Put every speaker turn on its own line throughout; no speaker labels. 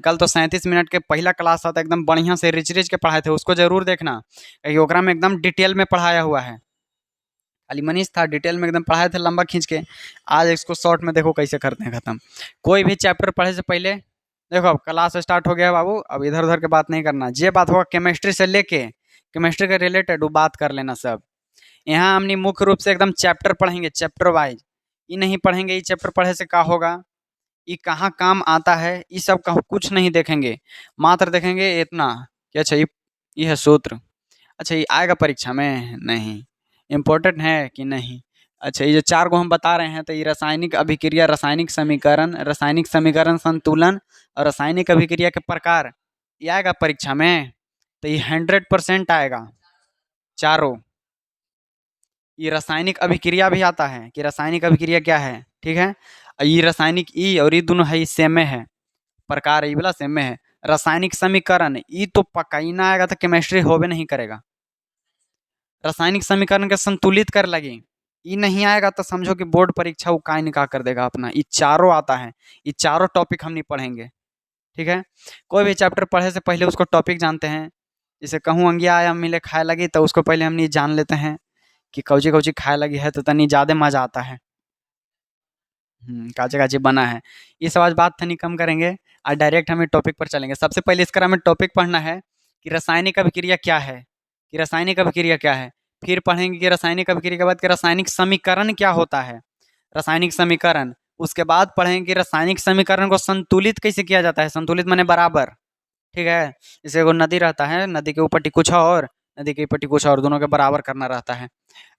कल तो 37 मिनट के पहला क्लास था, तो एकदम बढ़िया से रिच रिच के पढ़ाए थे, उसको जरूर देखना, योगरा में एकदम डिटेल में पढ़ाया हुआ है। खाली मनीष था, डिटेल में एकदम पढ़ाए थे लंबा खींच के। आज इसको शॉर्ट में देखो कैसे करते हैं खत्म। कोई भी चैप्टर पढ़े से पहले देखो, अब क्लास स्टार्ट हो गया है बाबू, अब इधर उधर की बात नहीं करना, जे बात होगा केमिस्ट्री से लेके केमिस्ट्री के रिलेटेड वो बात कर लेना सब। यहाँ हमने मुख्य रूप से एकदम चैप्टर पढ़ेंगे, चैप्टर वाइज। ये नहीं पढ़ेंगे ये चैप्टर पढ़े से क्या होगा, ये कहाँ काम आता है, ये सब का कुछ नहीं देखेंगे, मात्र देखेंगे इतना कि अच्छा ये है सूत्र, अच्छा ये आएगा परीक्षा में, नहीं इम्पोर्टेंट है कि नहीं। अच्छा ये जो 4 को हम बता रहे हैं, तो ये रासायनिक अभिक्रिया, रासायनिक समीकरण संतुलन और रासायनिक अभिक्रिया के प्रकार, ये आएगा परीक्षा में, तो ये 100% आएगा चारों। ये रासायनिक अभिक्रिया भी आता है कि रासायनिक अभिक्रिया क्या है, ठीक है। ये रासायनिक ई और ये दोनों है, सेम में है, प्रकार ये वाला सेम में है। रासायनिक समीकरण ये तो पक्का ही ना आएगा, तो केमिस्ट्री होबे नहीं करेगा। रासायनिक समीकरण के संतुलित कर लगे, ये नहीं आएगा तो समझो कि बोर्ड परीक्षा वो काय निकाह कर देगा अपना। ये चारों आता है, ये चारों टॉपिक हम नहीं पढ़ेंगे, ठीक है। कोई भी चैप्टर पढ़े से पहले उसको टॉपिक जानते हैं। जैसे कहूँ अंगिया आया मिले खाए लगी, तो उसको पहले हम नहीं जान लेते हैं कि कौची कौची खाए लगी है, तो तनी ज़्यादा मजा आता है। काचे काचे बना है, ये सब आज बात तनी कम करेंगे। आज डायरेक्ट हमें टॉपिक पर चलेंगे। सबसे पहले इसका हमें टॉपिक पढ़ना है कि रासायनिक अभिक्रिया क्या है, कि रासायनिक अभिक्रिया क्या है। फिर पढ़ेंगे कि रासायनिक अभिक्रिया के बाद कि रासायनिक समीकरण क्या होता है, रासायनिक समीकरण। उसके बाद पढ़ेंगे कि रासायनिक समीकरण को संतुलित कैसे किया जाता है, संतुलित माने बराबर, ठीक है। जैसे एगो नदी रहता है, नदी के ऊपर कुछ और, नदी के ऊपर कुछ और, दोनों के बराबर करना रहता है।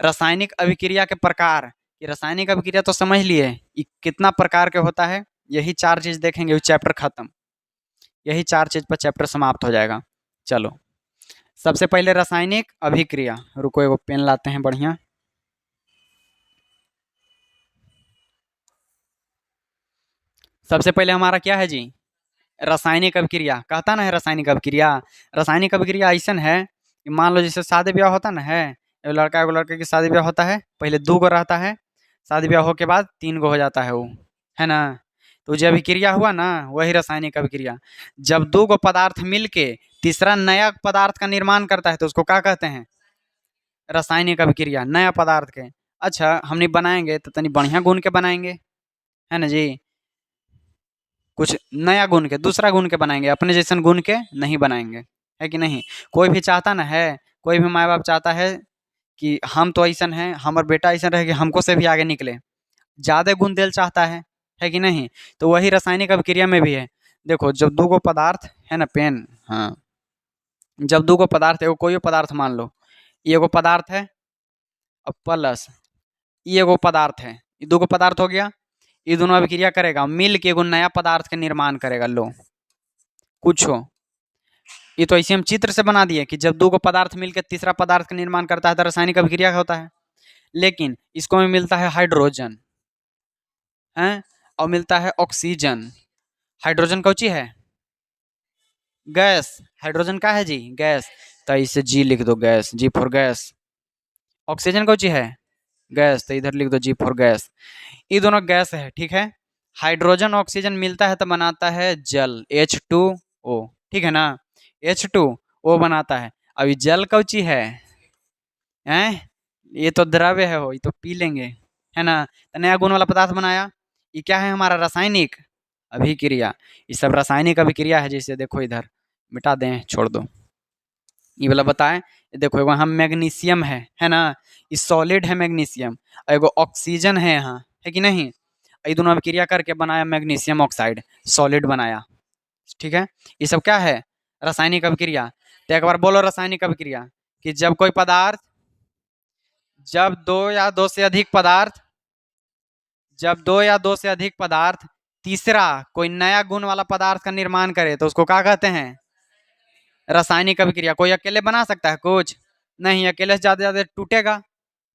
रासायनिक अभिक्रिया के प्रकार, ये रासायनिक अभिक्रिया तो समझ लिए, ये कितना प्रकार के होता है, यही 4 चीज देखेंगे, चैप्टर खत्म। यही 4 चीज पर चैप्टर समाप्त हो जाएगा। चलो सबसे पहले रासायनिक अभिक्रिया, रुको एगो पेन लाते हैं बढ़िया। सबसे पहले हमारा क्या है जी, रासायनिक अभिक्रिया। कहता ना है रासायनिक अभिक्रिया, रासायनिक अभिक्रिया ऐसा है कि मान लो जैसे शादी ब्याह होता ना है, एगो लड़का एगो लड़के की शादी ब्याह होता है, पहले 2 गो रहता है, शादी ब्याह हो के बाद 3 गो हो जाता है वो, है ना। तो जो अभिक्रिया हुआ ना, वही रासायनिक अभिक्रिया। जब 2 गो पदार्थ मिल के तीसरा नया पदार्थ का निर्माण करता है, तो उसको क्या कहते हैं, रासायनिक अभिक्रिया, नया पदार्थ के। अच्छा हमने बनाएंगे तो तनी बढ़िया गुण के बनाएंगे, है ना जी। कुछ नया गुण के, दूसरा गुण के बनाएंगे, अपने जैसन गुण के नहीं बनाएंगे, है कि नहीं। कोई भी चाहता ना है, कोई भी माँ बाप चाहता है कि हम तो ऐसा हैं, हमारा बेटा ऐसा रहे कि हमको से भी आगे निकले, ज़्यादा गुण देल चाहता है कि नहीं। तो वही रासायनिक अभिक्रिया में भी है। देखो जब 2 गो पदार्थ है ना, पेन, हाँ, जब 2 गो पदार्थ, एगो कोई पदार्थ मान लो, ये एगो पदार्थ है और प्लस ये एगो पदार्थ है, ये 2 गो पदार्थ हो गया, ये दोनों अभिक्रिया करेगा, मिल के एगो नया पदार्थ का निर्माण करेगा। लो कुछ हो, ये तो ऐसे हम चित्र से बना दिए कि जब 2 गो पदार्थ मिलकर तीसरा पदार्थ का निर्माण करता है तो रासायनिक अभिक्रिया होता है। लेकिन इसको में मिलता है हाइड्रोजन, है, और मिलता है ऑक्सीजन। हाइड्रोजन कौची है, गैस। हाइड्रोजन का है जी, गैस, तो इसे जी लिख दो, gas, G for gas. Oxygen कौची है, गैस, तो इधर लिख दो जी फॉर गैस। ये दोनों गैस है, ठीक है। हाइड्रोजन ऑक्सीजन मिलता है तो बनाता है जल, H2O, ठीक है ना, H2O बनाता है। अब ये जल कौची है, ये तो द्रव्य है, हो ये तो पी लेंगे, है ना। तो नया गुण वाला पदार्थ बनाया, ये क्या है हमारा, रासायनिक अभिक्रिया। ये सब रासायनिक अभिक्रिया है। जैसे देखो इधर मिटा दें, छोड़ दो, ये वाला बताएं। देखो एगो यहाँ मैग्नीशियम है ना, ये सॉलिड है मैग्नीशियम, और एगो ऑक्सीजन है यहाँ, है कि नहीं। ये दोनों अभिक्रिया करके बनाया मैग्नीशियम ऑक्साइड, सॉलिड बनाया, ठीक है। ये सब क्या है, रासायनिक अभिक्रिया। तो एक बार बोलो रासायनिक अभिक्रिया, कि जब कोई पदार्थ, जब 2 या 2 से अधिक पदार्थ, जब 2 या 2 से अधिक पदार्थ तीसरा कोई नया गुण वाला पदार्थ का निर्माण करे, तो उसको क्या कहते हैं, रासायनिक अभिक्रिया। कोई अकेले बना सकता है कुछ नहीं, अकेले से ज्यादा ज्यादा टूटेगा,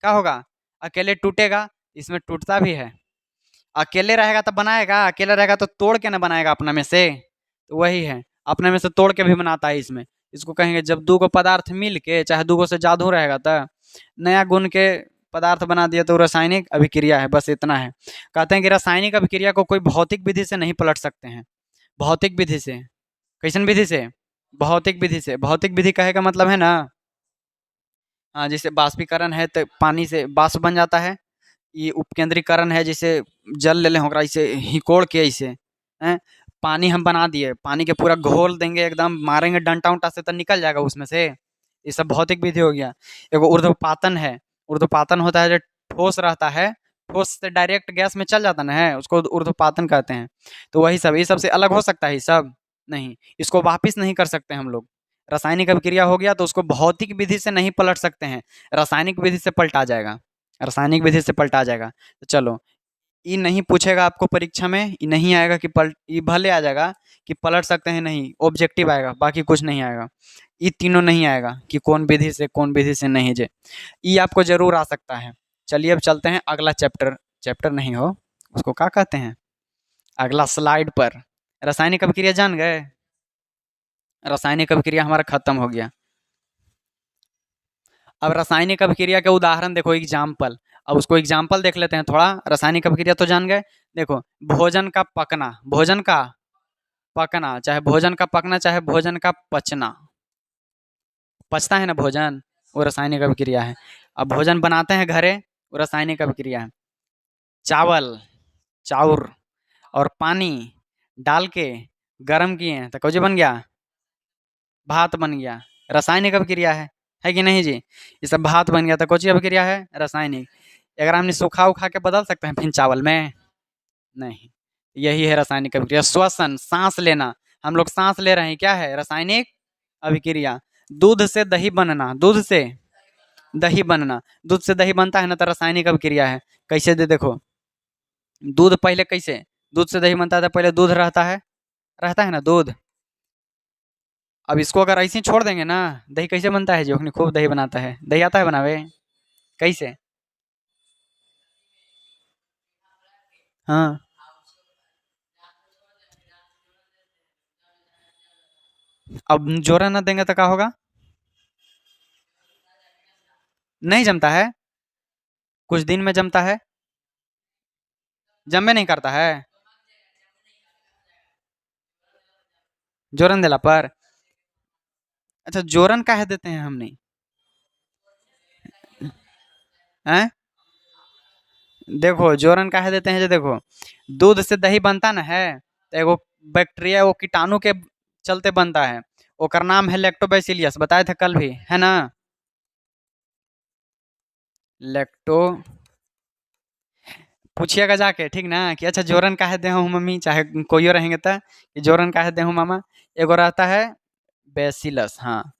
क्या होगा, अकेले टूटेगा। इसमें टूटता भी है, अकेले रहेगा तो बनाएगा, अकेला रहेगा तो तोड़ के ना बनाएगा अपना में से, तो वही है, अपने में से तोड़ के भी बनाता है इसमें। इसको कहेंगे जब 2 गो पदार्थ मिल के, चाहे 2 गो से ज्यादा रहेगा तो नया गुण के पदार्थ बना दिया, तो रासायनिक अभिक्रिया है। बस इतना है। कहते हैं कि रासायनिक अभिक्रिया को कोई भौतिक विधि से नहीं पलट सकते हैं, भौतिक विधि से, कैसन विधि से? भौतिक विधि से। भौतिक विधि कहे का मतलब है ना, हाँ, जैसे बाष्पीकरण है तो पानी से वाष्प बन जाता है। ये उपकेंद्रीकरण है, जैसे जल ले लें ओकरा ऐसे हिकोड़ के ऐसे, हैं, पानी हम बना दिए, पानी के पूरा घोल देंगे एकदम, मारेंगे डंटा उंटा से तो निकल जाएगा उसमें से। ये सब भौतिक विधि हो गया। एगो ऊर्ध्वपातन है। ऊर्ध्वपातन होता है जो ठोस रहता है, ठोस से डायरेक्ट गैस में चल जाता ना है, उसको ऊर्ध्वपातन कहते हैं। तो वही सब, ये सबसे अलग हो सकता है ये सब? नहीं, इसको वापिस नहीं कर सकते हम लोग। रासायनिक अभिक्रिया हो गया तो उसको भौतिक विधि से नहीं पलट सकते हैं, रासायनिक विधि से पलटा जाएगा। रासायनिक विधि से पलटा जाएगा। तो चलो, ये नहीं पूछेगा आपको परीक्षा में, ये नहीं आएगा कि पलट, ये भले आ जाएगा कि पलट सकते हैं, नहीं ऑब्जेक्टिव आएगा, बाकी कुछ नहीं आएगा। ये तीनों नहीं आएगा कि कौन विधि से कौन विधि से नहीं जे, ये आपको जरूर आ सकता है। चलिए अब चलते हैं अगला चैप्टर, चैप्टर नहीं हो, उसको क्या कहते हैं, अगला स्लाइड पर। रासायनिक अभिक्रिया जान गए? रासायनिक अभिक्रिया हमारा खत्म हो गया। अब रासायनिक अभिक्रिया के उदाहरण देखो, एग्जाम्पल। अब उसको एग्जाम्पल देख लेते हैं थोड़ा। रासायनिक अभिक्रिया तो जान गए। देखो, भोजन का पकना, भोजन का पकना, चाहे भोजन का पकना चाहे भोजन का पचना, पचता है ना भोजन, वो रासायनिक अभिक्रिया है। अब भोजन बनाते हैं घरे, वो रासायनिक अभिक्रिया है। चावल, चाउर और पानी डाल के गर्म किए तो कौन बन गया? भात बन गया। रासायनिक अभिक्रिया है कि नहीं जी? ये सब भात बन गया तो कौन सी अभिक्रिया है? रासायनिक। अगर हमने सूखा उखा के बदल सकते हैं फिर चावल में? नहीं। यही है रासायनिक अभिक्रिया। श्वसन, सांस लेना, हम लोग सांस ले रहे हैं, क्या है? रासायनिक अभिक्रिया। दूध से दही बनना, दूध से दही बनना, दूध से दही बनता है ना तो रासायनिक अभिक्रिया है। कैसे दे देखो, दूध पहले कैसे, दूध से दही बनता है तो पहले दूध रहता है ना दूध। अब इसको अगर ऐसे ही छोड़ देंगे ना, दही कैसे बनता है? जो अपनी खूब दही बनाता है, दही आता है बनावे? कैसे? हाँ। अब जोरा ना देंगे तो क्या होगा? नहीं जमता है, कुछ दिन में जमता है, जमे नहीं करता है। जोरन दिला पर? अच्छा, जोरन काहे देते हैं हमने? हैं? देखो, जोरन काहे देते हैं, जो देखो, दूध से दही बनता ना है तो एगो बैक्टीरिया, वो कीटाणु के चलते बनता है, ओकर नाम है लैक्टोबैसिलियस, बताए थे कल भी, है ना? लैक्टो, पूछिएगा जाके, ठीक ना, कि अच्छा जोरन काहे दे हूँ मम्मी, चाहे कोइयो रहेंगे तो, कि जोरन काहे दे हूँ मामा। एगो रहता है बेसिलस, हाँ,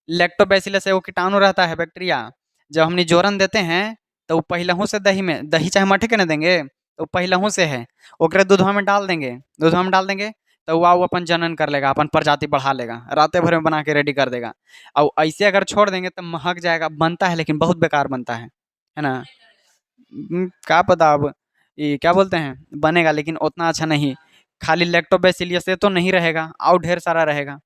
लैक्टोबैसिलस एगो कीटाणु रहता है, बैक्टीरिया। जब हमने जोरन देते हैं तो वो पहलहू से दही में, दही चाहे मट्ठी के ना देंगे तो पहलहू से है, ओकरे दूधवा में डाल देंगे, दूधवा में डाल देंगे तो वो अपन जनन कर लेगा, अपन प्रजाति बढ़ा लेगा, रातें भर में बना के रेडी कर देगा। और ऐसे अगर छोड़ देंगे तो महक जाएगा, बनता है लेकिन बहुत बेकार बनता है ना? क्या पता अब, ये क्या बोलते हैं, बनेगा लेकिन उतना अच्छा नहीं। खाली लैक्टोबैसिलियस से तो नहीं रहेगा, और ढेर सारा रहेगा।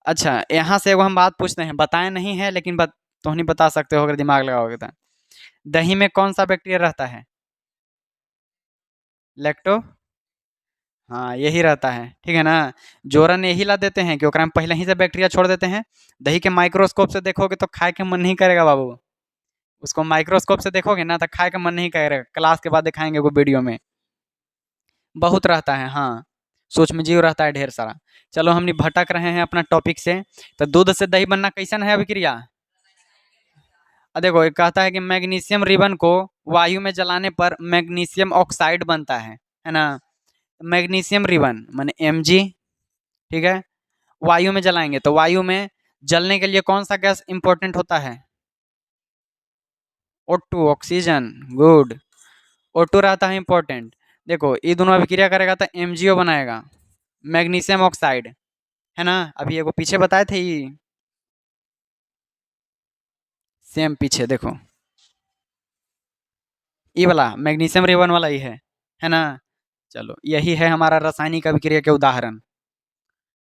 अच्छा, यहाँ से एगो हम बात पूछते हैं, बताए नहीं है लेकिन तो नहीं बता सकते हो अगर दिमाग लगाओगे तो। दही में कौन सा बैक्टीरिया रहता है? लैक्टो, हाँ यही रहता है, ठीक है ना? जोरन यही ला देते हैं कि ओकरा में पहले ही से बैक्टीरिया छोड़ देते हैं। दही के माइक्रोस्कोप से देखोगे तो खाए के मन नहीं करेगा बाबू, उसको माइक्रोस्कोप से देखोगे ना तो खाए का मन नहीं करेगा, क्लास के बाद दिखाएंगे वो वीडियो में। बहुत रहता है, हाँ, सूक्ष्म जीव रहता है ढेर सारा। चलो, हमने भटक रहे हैं अपना टॉपिक से। तो दूध से दही बनना कैसन है अभिक्रिया? देखो, एक कहता है कि मैग्नीशियम रिबन को वायु में जलाने पर मैग्नीशियम ऑक्साइड बनता है ना? मैग्नीशियम रिबन माने Mg, ठीक है? वायु में जलाएंगे तो वायु में जलने के लिए कौन सा गैस इंपॉर्टेंट होता है? O2, oxygen, good. O2 रहता है इंपॉर्टेंट। देखो, ये दोनों अभिक्रिया करेगा तो MgO बनाएगा, मैग्नीशियम ऑक्साइड, है ना? अभी एगो पीछे बताए थे ये, सेम पीछे देखो, ये वाला मैग्नीशियम रिबन वाला ही है ना? चलो, यही है हमारा रासायनिक अभिक्रिया के उदाहरण।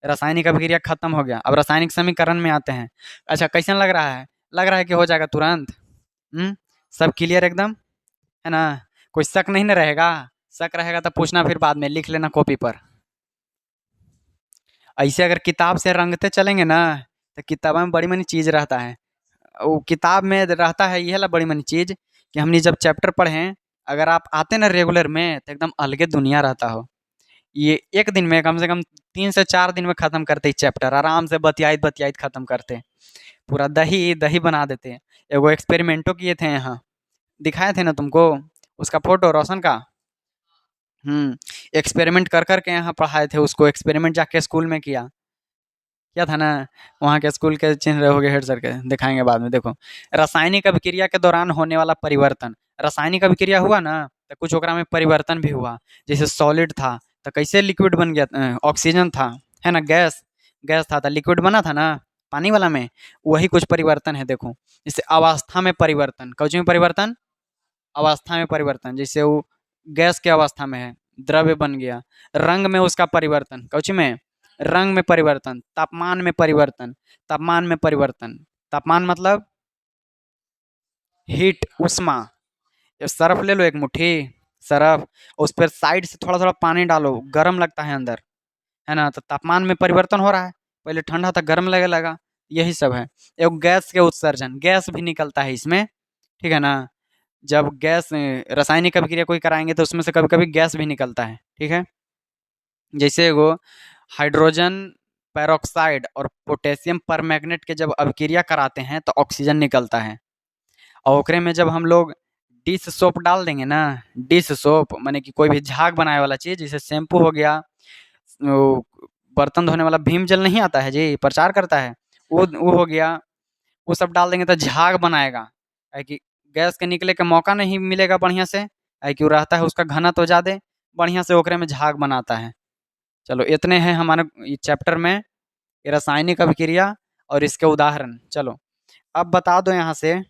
रासायनिक अभिक्रिया खत्म हो गया, अब रासायनिक समीकरण में आते हैं। अच्छा, कैसन लग रहा है? लग रहा है कि हो जाएगा तुरंत? सब क्लियर एकदम, है ना? कोई शक नहीं ना रहेगा? शक रहेगा तो पूछना, फिर बाद में लिख लेना कॉपी पर। ऐसे अगर किताब से रंगते चलेंगे ना, तो किताब में बड़ी मनी चीज रहता है। वो किताब में रहता है ये वाला बड़ी मनी चीज कि हमने जब चैप्टर पढ़े, अगर आप आते ना रेगुलर में तो एकदम अलगे दुनिया रहता हो। ये एक दिन में कम से कम 3 से 4 दिन में खत्म करते चैप्टर, आराम से बतियाइत बतियाइत खत्म करते। पूरा दही दही बना देते। एगो एक्सपेरिमेंटो किए थे यहाँ, दिखाए थे ना तुमको उसका फोटो रोशन का। एक्सपेरिमेंट कर कर के यहाँ पढ़ाए थे उसको, एक्सपेरिमेंट जाके स्कूल में किया। क्या था ना, वहाँ के स्कूल के चिन्ह रहोगे हेड सर के, दिखाएंगे बाद में। देखो, रासायनिक अभिक्रिया के दौरान होने वाला परिवर्तन। रासायनिक अभिक्रिया हुआ ना, तो कुछ ओकरा में परिवर्तन भी हुआ। जैसे सॉलिड था तो कैसे लिक्विड बन गया, ऑक्सीजन था, है ना, गैस, गैस था तो लिक्विड बना था ना, पानी वाला में। वही कुछ परिवर्तन है देखो। जैसे अवस्था में परिवर्तन, कौची में परिवर्तन, अवस्था में परिवर्तन। जैसे वो गैस के अवस्था में है, द्रव्य बन गया। रंग में उसका परिवर्तन, कौची में, रंग में परिवर्तन। तापमान में परिवर्तन, तापमान में परिवर्तन। तापमान मतलब हीट, उष्मा। ये सरफ ले लो एक मुट्ठी, सरफ, उस पर साइड से थोड़ा थोड़ा पानी डालो, गर्म लगता है अंदर, है ना, तो तापमान में परिवर्तन हो रहा है। पहले ठंडा था, गर्म लगे लगा। यही सब है। एक गैस के उत्सर्जन, गैस भी निकलता है इसमें, ठीक है ना। जब गैस रासायनिक अभिक्रिया कोई कराएंगे तो उसमें से कभी कभी गैस भी निकलता है, ठीक है। जैसे वो हाइड्रोजन पेरोक्साइड और पोटेशियम परमैंगनेट के जब अभिक्रिया कराते हैं तो ऑक्सीजन निकलता है। और ओकरे में जब हम लोग डिश सोप डाल देंगे ना, डिश सोप माने कि कोई भी झाग बनाने वाला चीज़, जैसे शैम्पू हो गया, वो बर्तन धोने वाला भीम जल नहीं आता है जी, प्रचार करता है, वो हो गया। वो सब डाल देंगे तो झाग बनाएगा, है कि गैस के निकले का मौका नहीं मिलेगा बढ़िया से, है कि वो रहता है उसका घनत्व ज़्यादा, बढ़िया से ओकरे में झाग बनाता है। चलो इतने हैं हमारे चैप्टर में, ये रासायनिक अभिक्रिया और इसके उदाहरण। चलो अब बता दो यहाँ से,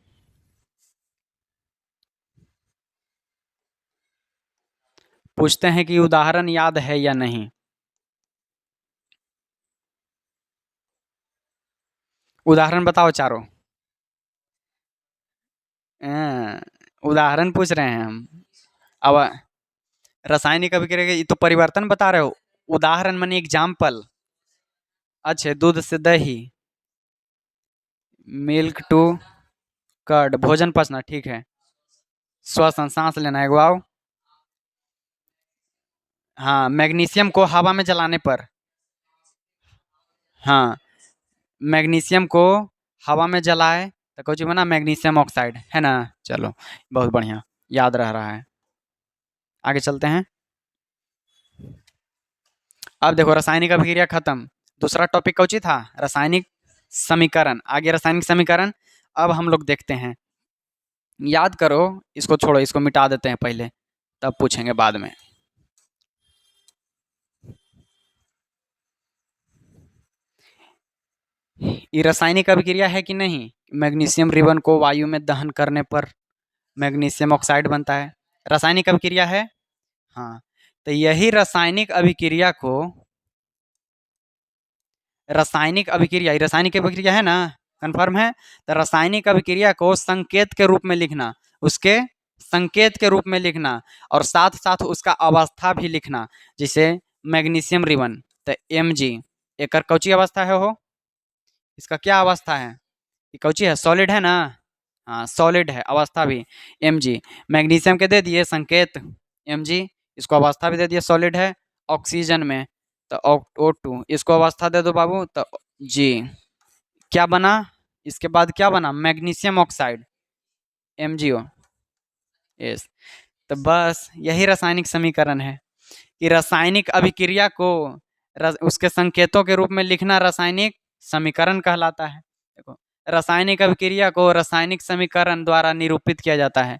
पूछते हैं कि उदाहरण याद है या नहीं। उदाहरण बताओ चारों। अं, उदाहरण पूछ रहे हैं हम। अब रासायनिक अभिक्रिया के ये तो परिवर्तन बता रहे हो, उदाहरण माने एग्जाम्पल। अच्छा, दूध से दही, मिल्क टू कर्ड, भोजन पचना, ठीक है। श्वसन, सांस लेना, एगो आओ। हाँ, मैग्नीशियम को हवा में जलाने पर, हाँ, मैग्नीशियम को हवा में जलाए तो कुछ बना, मैग्नीशियम ऑक्साइड, है ना। चलो बहुत बढ़िया, याद रह रहा है। आगे चलते हैं। अब देखो रासायनिक अभिक्रिया खत्म, दूसरा टॉपिक कौची था, रासायनिक समीकरण। आगे रासायनिक समीकरण अब हम लोग देखते हैं। याद करो, इसको छोड़ो, इसको मिटा देते हैं पहले, तब पूछेंगे बाद में। ये रासायनिक अभिक्रिया है कि नहीं, मैग्नीशियम रिबन को वायु में दहन करने पर मैग्नीशियम ऑक्साइड बनता है, रासायनिक अभिक्रिया है। हाँ, तो यही रासायनिक अभिक्रिया को, रासायनिक अभिक्रिया, ये रासायनिक अभिक्रिया है ना, कंफर्म है। तो रासायनिक अभिक्रिया को संकेत के रूप में लिखना, उसके संकेत के रूप में लिखना, और साथ साथ उसका अवस्था भी लिखना। जैसे मैग्नीशियम रिबन, तो Mg, एक कौची अवस्था है हो, इसका क्या अवस्था है, ये कौची है, सॉलिड है ना। हाँ सॉलिड है, अवस्था भी Mg। मैग्नीशियम के दे दिए संकेत Mg, इसको अवस्था भी दे दिए, सॉलिड है। ऑक्सीजन में तो O2, इसको अवस्था दे दो बाबू, तो G। क्या बना, इसके बाद क्या बना, मैग्नीशियम ऑक्साइड, MgO। यस, तो बस यही रासायनिक समीकरण है कि रासायनिक अभिक्रिया को उसके संकेतों के रूप में लिखना रासायनिक समीकरण कहलाता है। देखो, रासायनिक अभिक्रिया को रासायनिक समीकरण द्वारा निरूपित किया जाता है,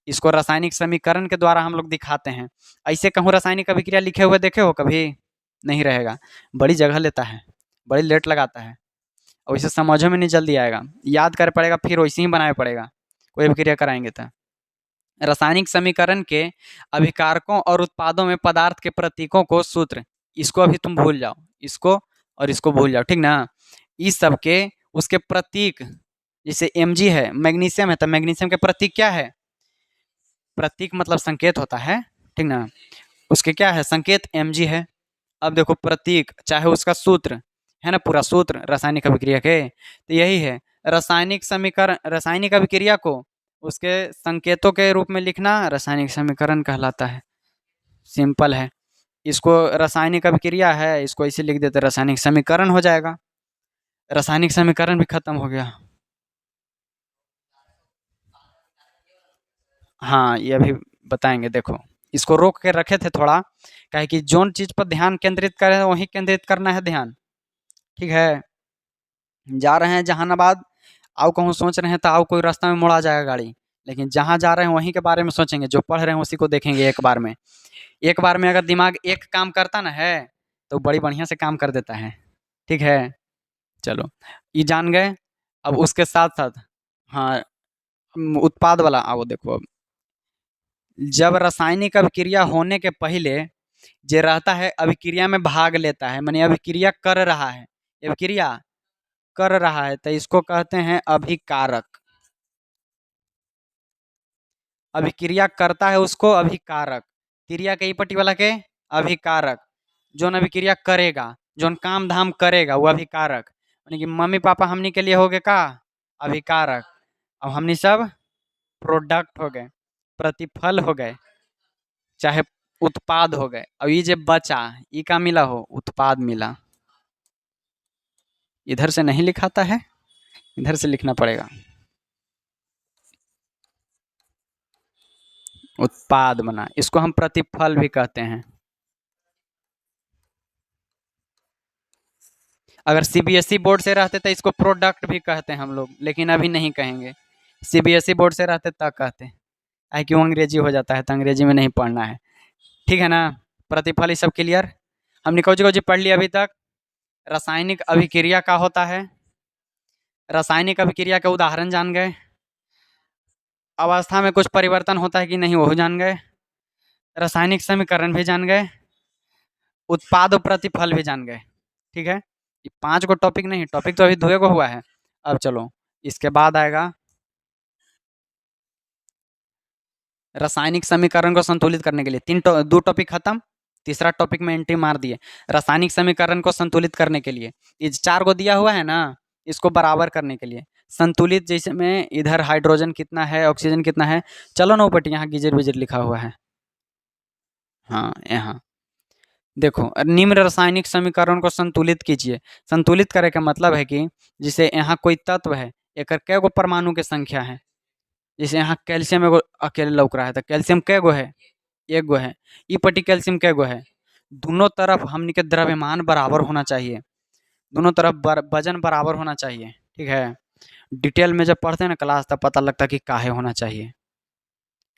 इसको रासायनिक समीकरण के द्वारा हम लोग दिखाते हैं। ऐसे कहूँ रासायनिक अभिक्रिया लिखे हुए देखे हो कभी, नहीं रहेगा, बड़ी जगह लेता है, बड़ी लेट लगाता है, और इसे समझो में नहीं जल्दी आएगा, याद कर पड़ेगा, फिर वैसे ही बनाना पड़ेगा कोई अभिक्रिया कराएंगे तो। रासायनिक समीकरण के अभिकारकों और उत्पादों में पदार्थ के प्रतीकों को सूत्र, इसको अभी तुम भूल जाओ, इसको और इसको भूल जाओ, ठीक ना। इस सब के उसके प्रतीक, जैसे Mg है, मैग्नीशियम है, तो मैग्नीशियम के प्रतीक क्या है, प्रतीक मतलब संकेत होता है, ठीक ना। उसके क्या है, संकेत Mg है। अब देखो प्रतीक चाहे उसका सूत्र है ना, पूरा सूत्र रासायनिक अभिक्रिया के, तो यही है रासायनिक समीकरण। रासायनिक अभिक्रिया को उसके संकेतों के रूप में लिखना रासायनिक समीकरण कहलाता है। सिंपल है। इसको रासायनिक अभिक्रिया है, इसको इसे लिख देते रासायनिक समीकरण हो जाएगा। रासायनिक समीकरण भी खत्म हो गया। हाँ, ये अभी बताएंगे। देखो, इसको रोक के रखे थे थोड़ा, काहे कि जोन चीज पर ध्यान केंद्रित करें वहीं केंद्रित करना है ध्यान। ठीक है। जा रहे हैं जहानाबाद, आओ कहूँ सोच रहे हैं तो आओ कोई रास्ता में मुड़ आ जाएगा गाड़ी, लेकिन जहाँ जा रहे हैं वहीं के बारे में सोचेंगे, जो पढ़ रहे हैं उसी को देखेंगे एक बार में। एक बार में अगर दिमाग एक काम करता ना है तो बड़ी बढ़िया से काम कर देता है। ठीक है। चलो, ये जान गए। अब उसके साथ साथ, हाँ, उत्पाद वाला आओ देखो। अब जब रासायनिक अभिक्रिया होने के पहले जे रहता है अभिक्रिया में भाग लेता है, माने अभिक्रिया कर रहा है, अभिक्रिया कर रहा है, तो इसको कहते हैं अभिकारक। अभिक्रिया करता है उसको अभिकारक। क्रिया के ई पट्टी वाला के अभिकारक। जोन अभिक्रिया करेगा, जोन काम धाम करेगा वो अभिकारक। यानी कि मम्मी पापा हमनी के लिए हो गए का अभिकारक। अब हमनी सब प्रोडक्ट हो गए, प्रतिफल हो गए, चाहे उत्पाद हो गए। अब ये जो बचा, ये का मिला हो उत्पाद मिला। इधर से नहीं लिखाता है, इधर से लिखना पड़ेगा। उत्पाद बना, इसको हम प्रतिफल भी कहते हैं। अगर सीबीएसई बोर्ड से रहते तो इसको प्रोडक्ट भी कहते हैं हम लोग, लेकिन अभी नहीं कहेंगे। सीबीएसई बोर्ड से रहते तब कहते, आई क्यों अंग्रेजी हो जाता है तो अंग्रेजी में नहीं पढ़ना है। ठीक है ना। प्रतिफल ये सब क्लियर। हमने कौची कौची पढ़ लिया अभी तक। रासायनिक अभिक्रिया का होता है, रासायनिक अभिक्रिया के उदाहरण जान गए, अवस्था में कुछ परिवर्तन होता है कि नहीं वो जान गए, रासायनिक समीकरण भी जान गए, उत्पाद और प्रतिफल भी जान गए। ठीक है। ये 5 गो टॉपिक नहीं, टॉपिक तो अभी 2 गो हुआ है। अब चलो, इसके बाद आएगा रासायनिक समीकरण को संतुलित करने के लिए 2 टॉपिक खत्म। तीसरा टॉपिक में एंट्री मार दिए। रासायनिक समीकरण को संतुलित करने के लिए ये 4 गो दिया हुआ है ना, इसको बराबर करने के लिए संतुलित, जैसे में इधर हाइड्रोजन कितना है, ऑक्सीजन कितना है। चलो ना ऊपर यहाँ गिजर बिजर लिखा हुआ है। हाँ, यहाँ देखो, निम्न रासायनिक समीकरण को संतुलित कीजिए। संतुलित करे का मतलब है कि जैसे यहाँ कोई तत्व है, एक कै गो परमाणु की संख्या है। जैसे यहाँ कैल्शियम एगो अकेले लौक रहा है, तो कैल्शियम कै गो है, एक गो है। ई पट्टी कैल्शियम कै गो है। दोनों तरफ हमनी के द्रव्यमान बराबर होना चाहिए, दोनों तरफ वजन बराबर होना चाहिए। ठीक है। डिटेल में जब पढ़ते हैं ना क्लास, तब पता लगता है कि काहे होना चाहिए।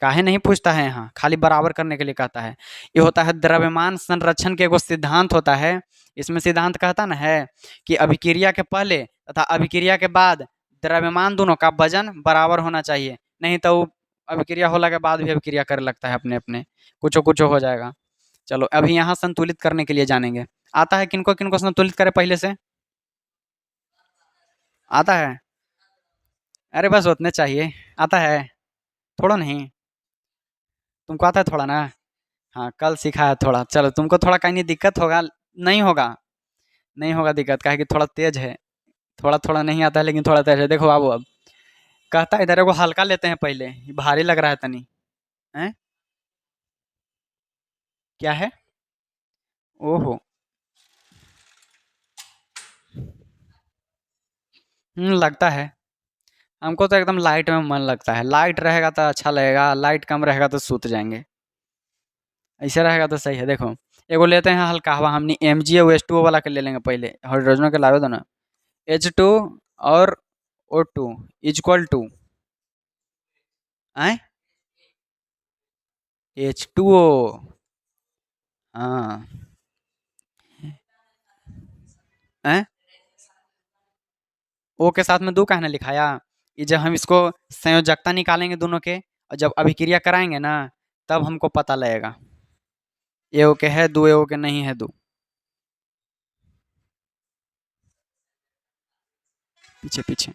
काहे नहीं पूछता है, यहाँ खाली बराबर करने के लिए कहता है। ये होता है द्रव्यमान संरक्षण के एगो सिद्धांत होता है। इसमें सिद्धांत कहता ना है कि अभिक्रिया के पहले तथा अभिक्रिया के बाद द्रव्यमान दोनों का वजन बराबर होना चाहिए, नहीं तो वो अभिक्रिया होला के बाद भी अभिक्रिया करे लगता है अपने अपने, कुछ कुछ हो जाएगा। चलो, अभी यहाँ संतुलित करने के लिए जानेंगे। आता है किनको किनको संतुलित करे पहले से? आता है? अरे बस उतने चाहिए। आता है? थोड़ा नहीं? तुमको आता है थोड़ा ना? हाँ, कल सीखा है थोड़ा। चलो, तुमको थोड़ा कहीं नहीं दिक्कत होगा, नहीं होगा, नहीं होगा दिक्कत, काहे कि थोड़ा तेज है। थोड़ा थोड़ा नहीं आता है लेकिन थोड़ा तेज है। देखो बाबू, अब कहता है इधर एगो हल्का लेते हैं पहले, ये भारी लग रहा है तनी। हैं? क्या है? ओहो। लगता है। हमको तो एकदम लाइट में मन लगता है। लाइट रहेगा तो अच्छा लगेगा, लाइट कम रहेगा तो सूत जाएंगे। ऐसे रहेगा तो सही है। देखो, एगो लेते हैं हल्का हवा, हमने एम जी एच टू वाला के ले लेंगे पहले, हाइड्रोजन के लावे दो ना। H2 और O2 इक्वल टू आए H2O। हाँ। हैं? ओ के साथ में दो कहना लिखाया। ये जब हम इसको संयोजकता निकालेंगे दोनों के, और जब अभिक्रिया कराएंगे ना, तब हमको पता लगेगा ए ओ के है दो, ए ओ के नहीं है दो। पीछे पीछे।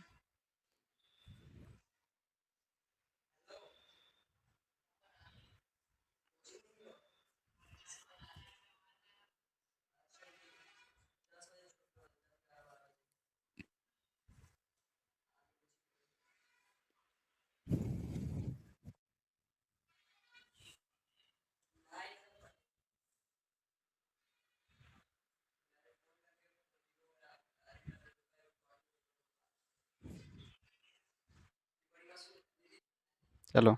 चलो,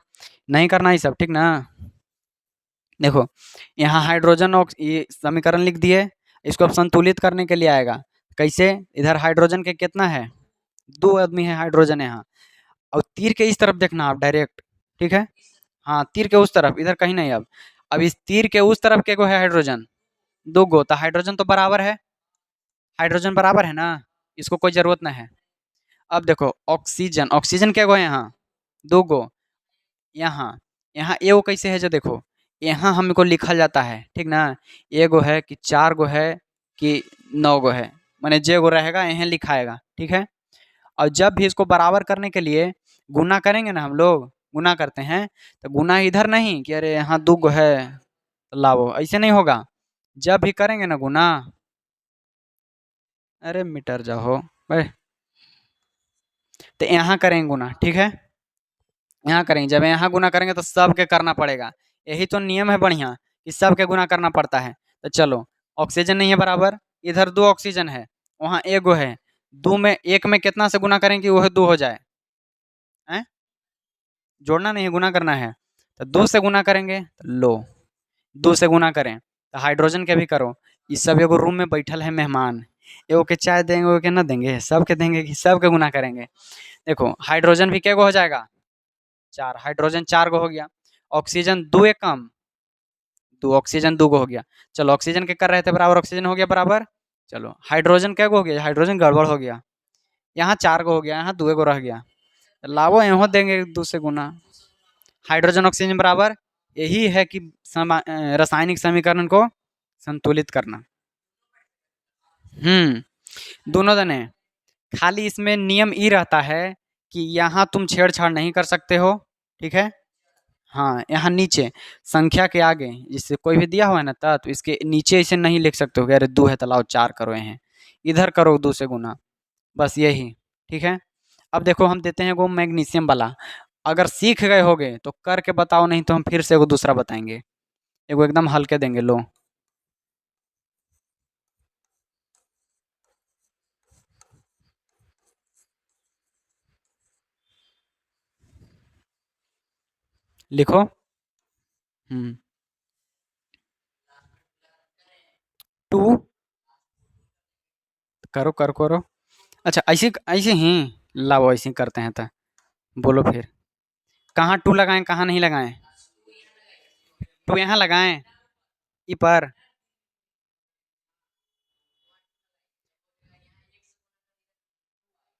नहीं करना ये सब, ठीक ना? देखो, यहाँ हाइड्रोजन ये समीकरण लिख दिए, इसको अब संतुलित करने के लिए आएगा। कैसे? इधर हाइड्रोजन के कितना है, 2 आदमी है हाइड्रोजन यहाँ। और तीर के इस तरफ देखना आप डायरेक्ट, ठीक है? हाँ, तीर के उस तरफ, इधर कहीं नहीं। अब इस तीर के उस तरफ के गो है हाइड्रोजन, 2 गो, तो हाइड्रोजन तो बराबर है, हाइड्रोजन बराबर है ना, इसको कोई जरूरत नहीं है। अब देखो ऑक्सीजन, ऑक्सीजन क्या गो है यहाँ, 2 गो। यहाँ यहाँ एगो कैसे है जो देखो, यहाँ हमको लिखा जाता है, ठीक ना? एगो है कि 4 गो है कि 9 गो है, माने जे गो रहेगा यहाँ लिखाएगा, ठीक है? और जब भी इसको बराबर करने के लिए गुना करेंगे ना, हम लोग गुना करते हैं, तो गुना इधर नहीं कि अरे यहाँ 2 गो है तो लाओ, ऐसे नहीं होगा। जब भी करेंगे ना गुना, अरे मीटर जाओ भाई, तो यहाँ करेंगे गुना, ठीक है? यहाँ करेंगे, जब यहाँ गुना करेंगे तो सबके करना पड़ेगा, यही तो नियम है बढ़िया कि सबके गुना करना पड़ता है। तो चलो, ऑक्सीजन नहीं है बराबर, इधर 2 ऑक्सीजन है, वहाँ एगो है, 2 में 1 में कितना से गुना करें कि वह 2 हो जाए, हैं? जोड़ना नहीं है, गुना करना है। तो 2 से गुना करेंगे तो लो, 2 से गुना करें तो हाइड्रोजन के भी करो। ये सब एगो रूम में बैठल है मेहमान, एगो के चाय देंगे, एगो के ना देंगे, सबके देंगे कि सबके गुना करेंगे। देखो हाइड्रोजन भी क्या गो हो जाएगा, 4, हाइड्रोजन 4 गो हो गया। ऑक्सीजन 2 एक कम, 2 ऑक्सीजन 2 गो हो गया। चलो, ऑक्सीजन के कर रहे थे बराबर, ऑक्सीजन हो गया बराबर। चलो, हाइड्रोजन क्या गो हो गया, हाइड्रोजन गड़बड़ हो गया, यहाँ 4 गो हो गया, यहाँ 2 गो रह गया, लावो यहाँ देंगे 2 से गुना। हाइड्रोजन ऑक्सीजन बराबर, यही है कि रासायनिक समीकरण को संतुलित करना। दोनों जने, खाली इसमें नियम ये रहता है कि यहाँ तुम छेड़छाड़ नहीं कर सकते हो, ठीक है? हाँ, यहाँ नीचे संख्या के आगे जिससे कोई भी दिया हुआ है ना तत्व, इसके नीचे इसे नहीं लिख सकते हो कि अरे 2 है तो लाओ 4 करो, यहाँ इधर करो 2 से गुना, बस यही, ठीक है? अब देखो हम देते हैं वो मैग्नीशियम वाला, अगर सीख गए होगे तो करके बताओ, नहीं तो हम फिर से एगो दूसरा बताएंगे, एगो एकदम हल्के देंगे, लो। लिखो। हम्म। 2, करो करो करो। अच्छा, ऐसे ऐसे ही लाओ, ऐसे ही करते हैं तो बोलो फिर, कहाँ 2 लगाएं, कहाँ नहीं लगाएं? 2 यहाँ लगाएं, ई पर।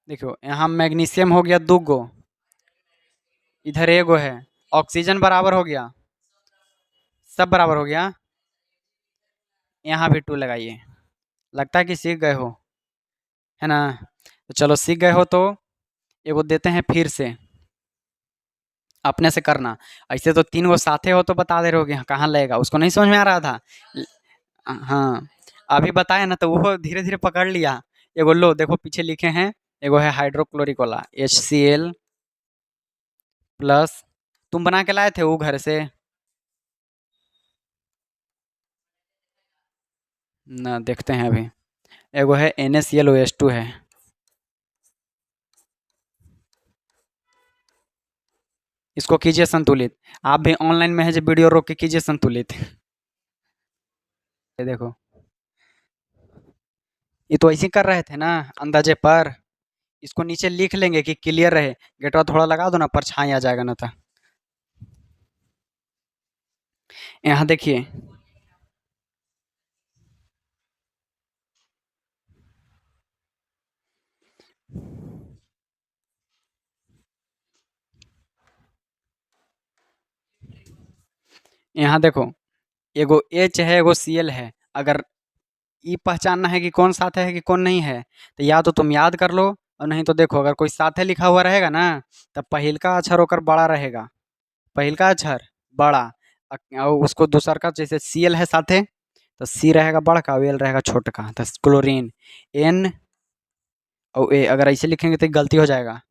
देखो यहाँ मैग्नीशियम हो गया 2 गो, इधर एगो है, ऑक्सीजन बराबर हो गया, सब बराबर हो गया, यहाँ भी 2 लगाइए। लगता है कि सीख गए हो, है ना? तो चलो, सीख गए हो तो एगो देते हैं फिर से, अपने से करना। ऐसे तो 3 गो साथे हो तो बता दे रहे हो कहाँ लगेगा, उसको नहीं समझ में आ रहा था। हाँ, अभी बताया ना तो वो धीरे धीरे पकड़ लिया। एगो लो, देखो पीछे लिखे हैं, एगो है हाइड्रोक्लोरिक वाला HCl+, तुम बना के लाए थे वो घर से ना? देखते हैं अभी, एगो है NaClOH2 है, इसको कीजिए संतुलित। आप भी ऑनलाइन में है जो वीडियो रोक के कीजिए संतुलित। ये देखो, ये तो ऐसे ही कर रहे थे ना अंदाजे पर, इसको नीचे लिख लेंगे कि क्लियर रहे, गेटवा थोड़ा लगा दो ना, परछाई आ जाएगा ना तो। यहाँ देखिए, यहाँ देखो, एगो H है, एगो Cl है। अगर ये पहचानना है कि कौन साथ है कि कौन नहीं है, तो या तो तुम याद कर लो, और नहीं तो देखो, अगर कोई साथे लिखा हुआ रहेगा ना, तब पहिलका अक्षर होकर बड़ा रहेगा, पहिलका अक्षर बड़ा, और उसको दूसर का जैसे Cl है साथे, तो C रहेगा बड़का, L रहेगा छोटका, तो क्लोरीन N और A, अगर ऐसे लिखेंगे तो गलती हो जाएगा।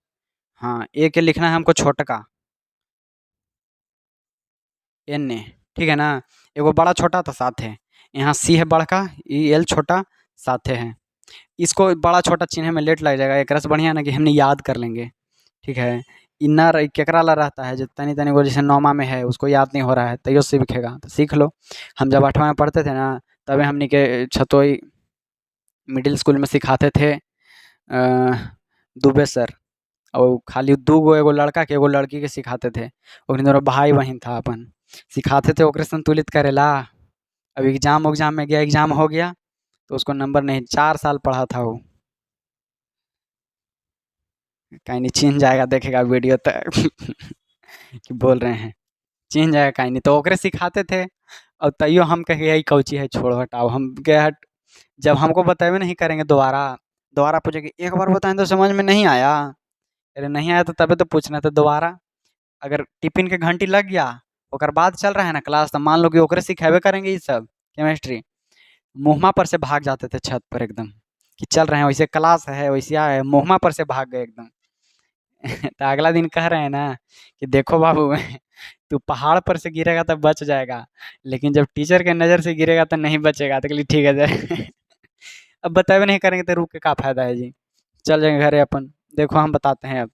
हाँ, A के लिखना है हमको छोटका, N A, ठीक है ना? एगो बड़ा छोटा तो साथ है, यहाँ C है बड़का, L छोटा, साथे है। इसको बड़ा छोटा चिन्ह में लेट लग जाएगा, एक से बढ़िया ना कि हमने याद कर लेंगे, ठीक है? इन्नर केकरा ला रहता है जो तनी तनी को जैसे नौमा में है उसको याद नहीं हो रहा है तैयो सीखेगा तो सीख लो। हम जब 8वां में पढ़ते थे ना तभी हमनी के छतोई मिडिल स्कूल में सिखाते थे दुबे सर। और खाली दू गो एगो लड़का के एगो लड़की के सिखाते थे। ओकनी दोनों भाई बहन था अपन। सिखाते थे ओकरे संतुलित करेला। अब एग्जाम उग्जाम में गया एग्जाम हो गया तो उसको नंबर नहीं 4 साल पढ़ा था वो। कहीं नहीं छीन जाएगा देखेगा वीडियो तो कि बोल रहे हैं छीन जाएगा कहीं नहीं तो ओकरे सिखाते थे। और तैयो हम कहे यही कौची है छोड़ हटाओ हम के हट। जब हमको बतावे नहीं करेंगे दोबारा दोबारा पूछेंगे एक बार बताएं तो समझ में नहीं आया। अरे नहीं आया तो तभी तो पूछना था दोबारा। अगर टिफिन के घंटी लग गया ओकर बाद चल रहा है ना क्लास तो मान लो कि ओकरे सिखेबे करेंगे ये सब केमिस्ट्री। मुहमा पर से भाग जाते थे छत पर एकदम कि चल रहे हैं वैसे क्लास है वैसे आए मुहमा पर से भाग गए एकदम। तो अगला दिन कह रहे हैं ना कि देखो बाबू तू पहाड़ पर से गिरेगा तो बच जाएगा लेकिन जब टीचर के नज़र से गिरेगा तो नहीं बचेगा तो कहलिए ठीक है सर। अब बताए नहीं करेंगे तो रुक के का फायदा है जी। चल जाएंगे घरे अपन। देखो हम बताते हैं अब।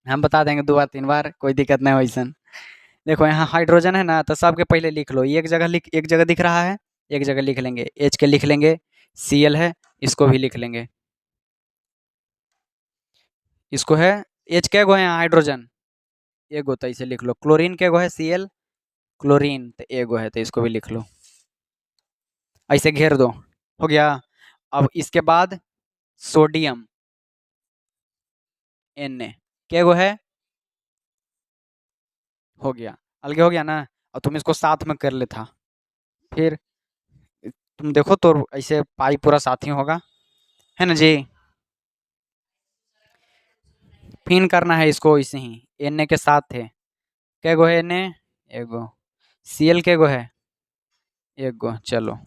हम बता देंगे 2 बार 3 बार कोई दिक्कत नहीं वैसन। देखो यहाँ हाइड्रोजन है ना तो सबके पहले लिख लो एक जगह दिख रहा है एक जगह लिख लेंगे एच के लिख लेंगे। Cl है इसको भी लिख लेंगे। इसको है एच के गो है हाइड्रोजन एगो तो इसे लिख लो। क्लोरीन के गो है Cl क्लोरीन तो एगो है तो इसको भी लिख लो। ऐसे घेर दो हो गया। अब इसके बाद सोडियम Na के गो है हो गया अलगे हो गया ना। और तुम इसको साथ में कर लेता फिर तुम देखो तो ऐसे पाई पूरा साथ ही होगा है ना जी। फिन करना है इसको इसे ही Na के साथ है के गो है Na एगो Cl के गो है एगो चलो।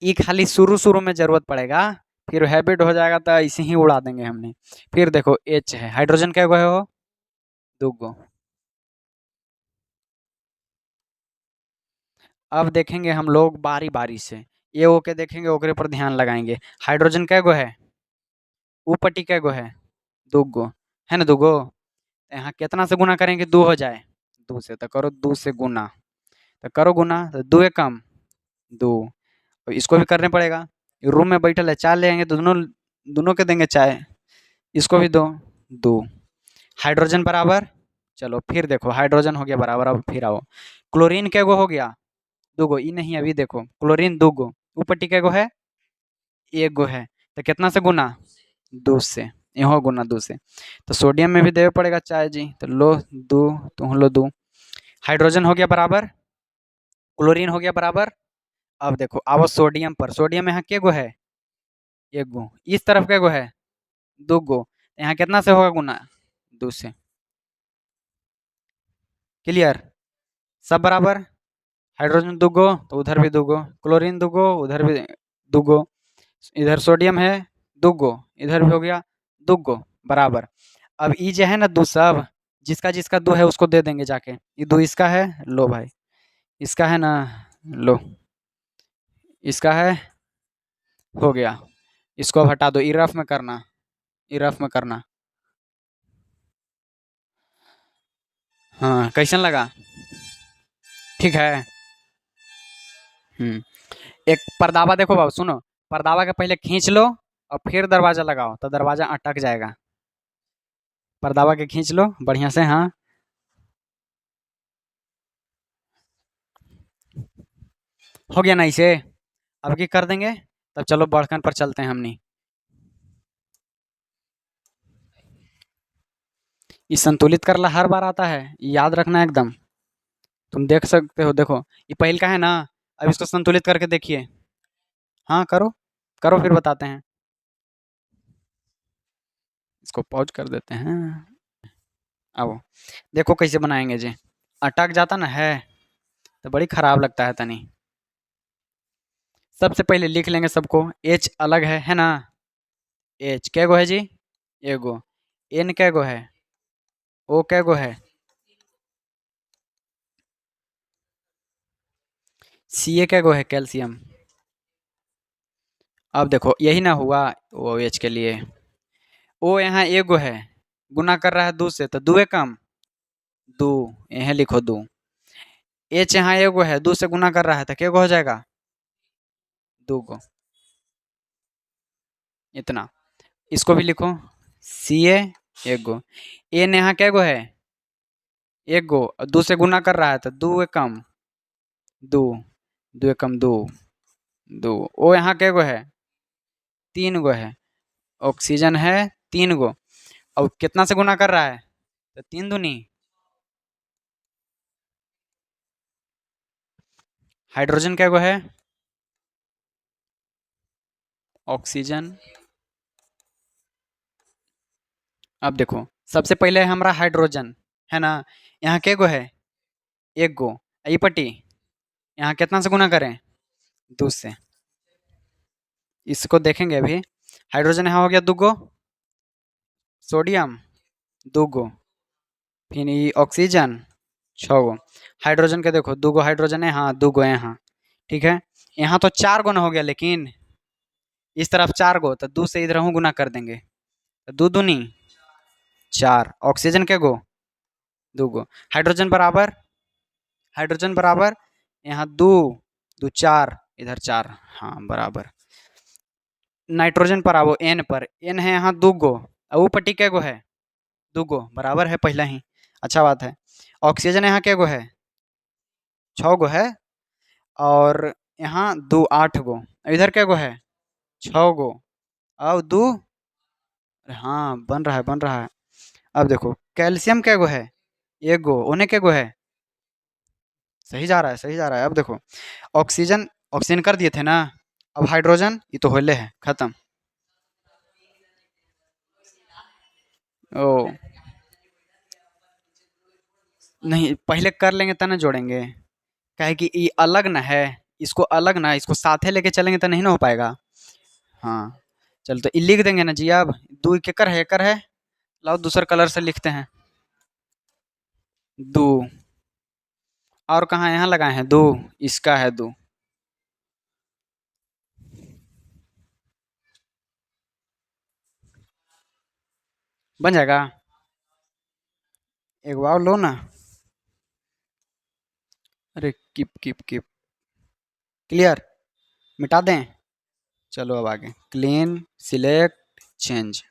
ये खाली शुरू शुरू में जरूरत पड़ेगा फिर हैबिट हो जाएगा तो इसे ही उड़ा देंगे हमने। फिर देखो H है हाइड्रोजन क्या गो है वो 2 गो। अब देखेंगे हम लोग बारी बारी से ये ओके देखेंगे ओकरे पर ध्यान लगाएंगे। हाइड्रोजन क्या गो है ऊपटी क्या गो है 2 गो है ना 2 गो। यहाँ कितना से गुना करेंगे 2 हो जाए 2 से तो करो 2 से गुना तो करो गुना तो 2 कम 2। तो इसको भी करने पड़ेगा। रूम में बैठल है चाय ले आएंगे तो दोनों दोनों के देंगे चाय। इसको भी दो 2 हाइड्रोजन बराबर। चलो फिर देखो हाइड्रोजन हो गया बराबर। अब फिर आओ क्लोरीन क्या गो हो गया 2 गो ये नहीं अभी देखो क्लोरीन 2 गो ऊपर कै गो है 1 गो है तो कितना से गुना 2 से यहाँ गुना 2 से। तो सोडियम में भी देवे पड़ेगा चाय जी तो लो 2 तुम लो 2 हाइड्रोजन हो गया बराबर क्लोरीन हो गया बराबर। अब देखो आओ सोडियम पर सोडियम यहाँ के गो है 1 गो इस तरफ के गो है 2 गो यहाँ कितना से होगा गुना 2 से। क्लियर सब बराबर। हाइड्रोजन 2 गो तो उधर भी 2 गो क्लोरीन 2 गो उधर भी 2 गो इधर सोडियम है 2 गो इधर भी हो गया 2 गो बराबर। अब ई जो है ना 2 सब जिसका जिसका 2 है उसको दे देंगे जाके ये 2 इसका है लो भाई इसका है ना लो इसका है हो गया। इसको अब हटा दो ई रफ में करना ई रफ में करना। हाँ कैसन लगा ठीक है। एक पर्दावा देखो बाबू सुनो पर्दावा के पहले खींच लो और फिर दरवाजा लगाओ तो दरवाजा अटक जाएगा। पर्दावा के खींच लो बढ़िया से हाँ। हो गया ना इसे अब की कर देंगे तब चलो बढ़कन पर चलते हैं हमनी। ये संतुलित करला हर बार आता है ये याद रखना एकदम। तुम देख सकते हो देखो ये पहल का है ना। अब इसको संतुलित करके देखिए। हाँ करो करो फिर बताते हैं। इसको पॉज कर देते हैं। अब देखो कैसे बनाएंगे जी अटक जाता ना है तो बड़ी खराब लगता है तनी। सबसे पहले लिख लेंगे सबको एच अलग है ना। एच कै गो है जी एगो एन कै गो है ओ कै गो है सी ए कै गो है कैल्शियम। अब देखो यही ना हुआ ओ एच के लिए ओ यहाँ एगो है, गुना कर रहा है दो से, तो दुए कम दो, यहाँ लिखो दो। एच यहाँ एगो है, दो से गुना कर रहा है तो क्या हो जाएगा, दो गो, इतना। इसको भी लिखो, सी ए एक गो, एन यहाँ क्या गो है, एक गो, दो से गुना कर रहा है तो दो एकम दो, दो एकम दो, दो। ओ यहाँ क्या गो है, तीन गो है, ऑक्सीजन है तीन गो, और कितना से गुना कर रहा है, तो तीन दूनी। हाइड्रोजन क्या गो है, ऑक्सीजन। अब देखो, सबसे पहले हमारा हाइड्रोजन है ना, यहाँ क्या गो है, एक गो, ये पट्टी यहाँ कितना से गुना करें, दो से। इसको देखेंगे अभी, हाइड्रोजन यहाँ हो गया दो गो, सोडियम दो गो, फिर ये ऑक्सीजन छः गो, हाइड्रोजन के देखो दो गो हाइड्रोजन है, हाँ दो गो है यहाँ, ठीक है। यहाँ तो चार गो ना हो गया, लेकिन इस तरफ चार गो, तो दो से इधर हूँ गुना कर देंगे, तो दो दूनी चार, ऑक्सीजन के गो दो गो, हाइड्रोजन बराबर, हाइड्रोजन बराबर यहाँ दो, दो चार, इधर चार, हाँ बराबर। नाइट्रोजन पर आओ, एन पर, एन है यहाँ दो गो, और वो पट्टी क्या गो है, दो गो, बराबर है पहला ही, अच्छा बात है। ऑक्सीजन यहाँ क्या गो है, छः गो है, और यहाँ दो आठ गो, इधर क्या गो है, छः गो, और दो, हाँ बन रहा है बन रहा है। अब देखो कैल्शियम क्या गो है, एक गो, उन्हें क्या गो है, सही जा रहा है सही जा रहा है। अब देखो ऑक्सीजन, ऑक्सीजन कर दिए थे ना, अब हाइड्रोजन ये तो होले है खत्म। ओ नहीं, पहले कर लेंगे तब ना जोड़ेंगे, काहे कि ये अलग ना है, इसको अलग ना, इसको साथे लेके चलेंगे तो नहीं ना हो पाएगा। हाँ चल, तो ये लिख देंगे ना जी, अब दो केकर है, एकर है, लाओ दूसर कलर से लिखते हैं, दो। और कहाँ यहाँ लगाए हैं दो, इसका है दो, बन जाएगा। एक बार लो ना, अरे किप किप किप, क्लियर, मिटा दें। चलो अब आगे, क्लीन सिलेक्ट चेंज।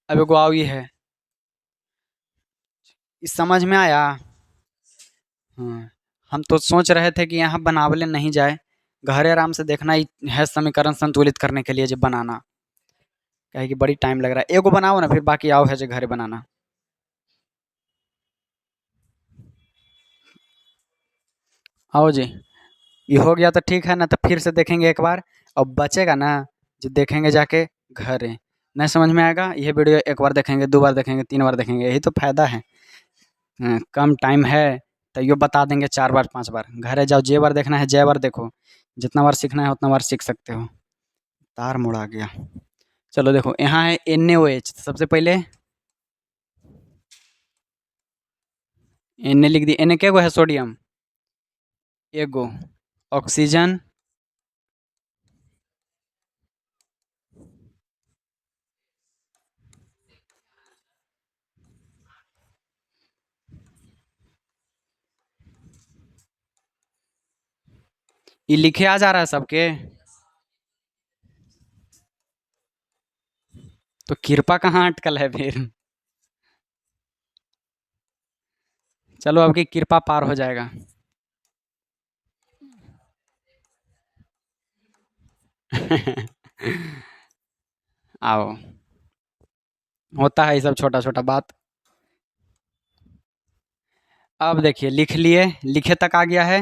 अब एगो आओ ये है, इस समझ में आया। हाँ, हम तो सोच रहे थे कि यहाँ बनावले नहीं जाए, घरे आराम से देखना ही है, समीकरण संतुलित करने के लिए जब बनाना, कहे कि बड़ी टाइम लग रहा है, एगो बनाओ ना, फिर बाकी आओ है जो घरे बनाना। आओ जी, ये हो गया तो ठीक है ना, तो फिर से देखेंगे एक बार, और बचेगा ना जो देखेंगे जाके घरे, नहीं समझ में आएगा ये वीडियो एक बार देखेंगे, दो बार देखेंगे, तीन बार देखेंगे, यही तो फायदा है। कम टाइम है तो यो बता देंगे चार बार पांच बार, घरे जाओ जे बार देखना है जय बार देखो, जितना बार सीखना है उतना बार सीख सकते हो। तार मुड़ा गया। चलो देखो यहाँ है NaOH, सबसे पहले Na लिख दी, Na क्या गो है, सोडियम एगो, ऑक्सीजन ये लिखे आ जा रहा है सबके, तो कृपा कहाँ अटकल है फिर। चलो आपकी कृपा पार हो जाएगा। आओ, होता है ये सब छोटा छोटा बात। अब देखिए लिख लिए, लिखे तक आ गया है।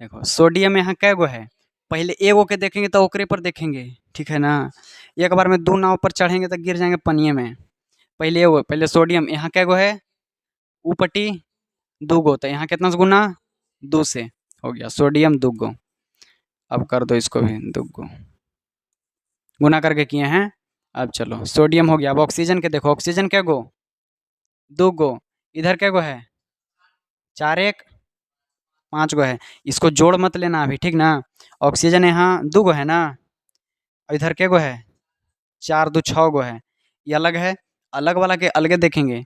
देखो सोडियम यहाँ कै गो है, पहले एगो के देखेंगे तो ओकरे पर देखेंगे, ठीक है ना, एक बार में दो नाव पर चढ़ेंगे तो गिर जाएंगे पनिये में। पहले एगो, पहले सोडियम यहाँ कै गो है, ऊपट्टी दो गो, तो यहाँ कितना से गुना, दो से, हो गया सोडियम दो गो। अब कर दो इसको भी दो गो, गुना करके किए हैं। अब चलो सोडियम हो गया, अब ऑक्सीजन के देखो, ऑक्सीजन क्या गो, दो गो, इधर क्या गो है, चार एक पाँच गो है, इसको जोड़ मत लेना अभी, ठीक ना। ऑक्सीजन यहाँ दो गो है ना, और इधर क्या गो है, 4 दो 6 गो है, ये अलग है। अलग वाला के अलगे देखेंगे।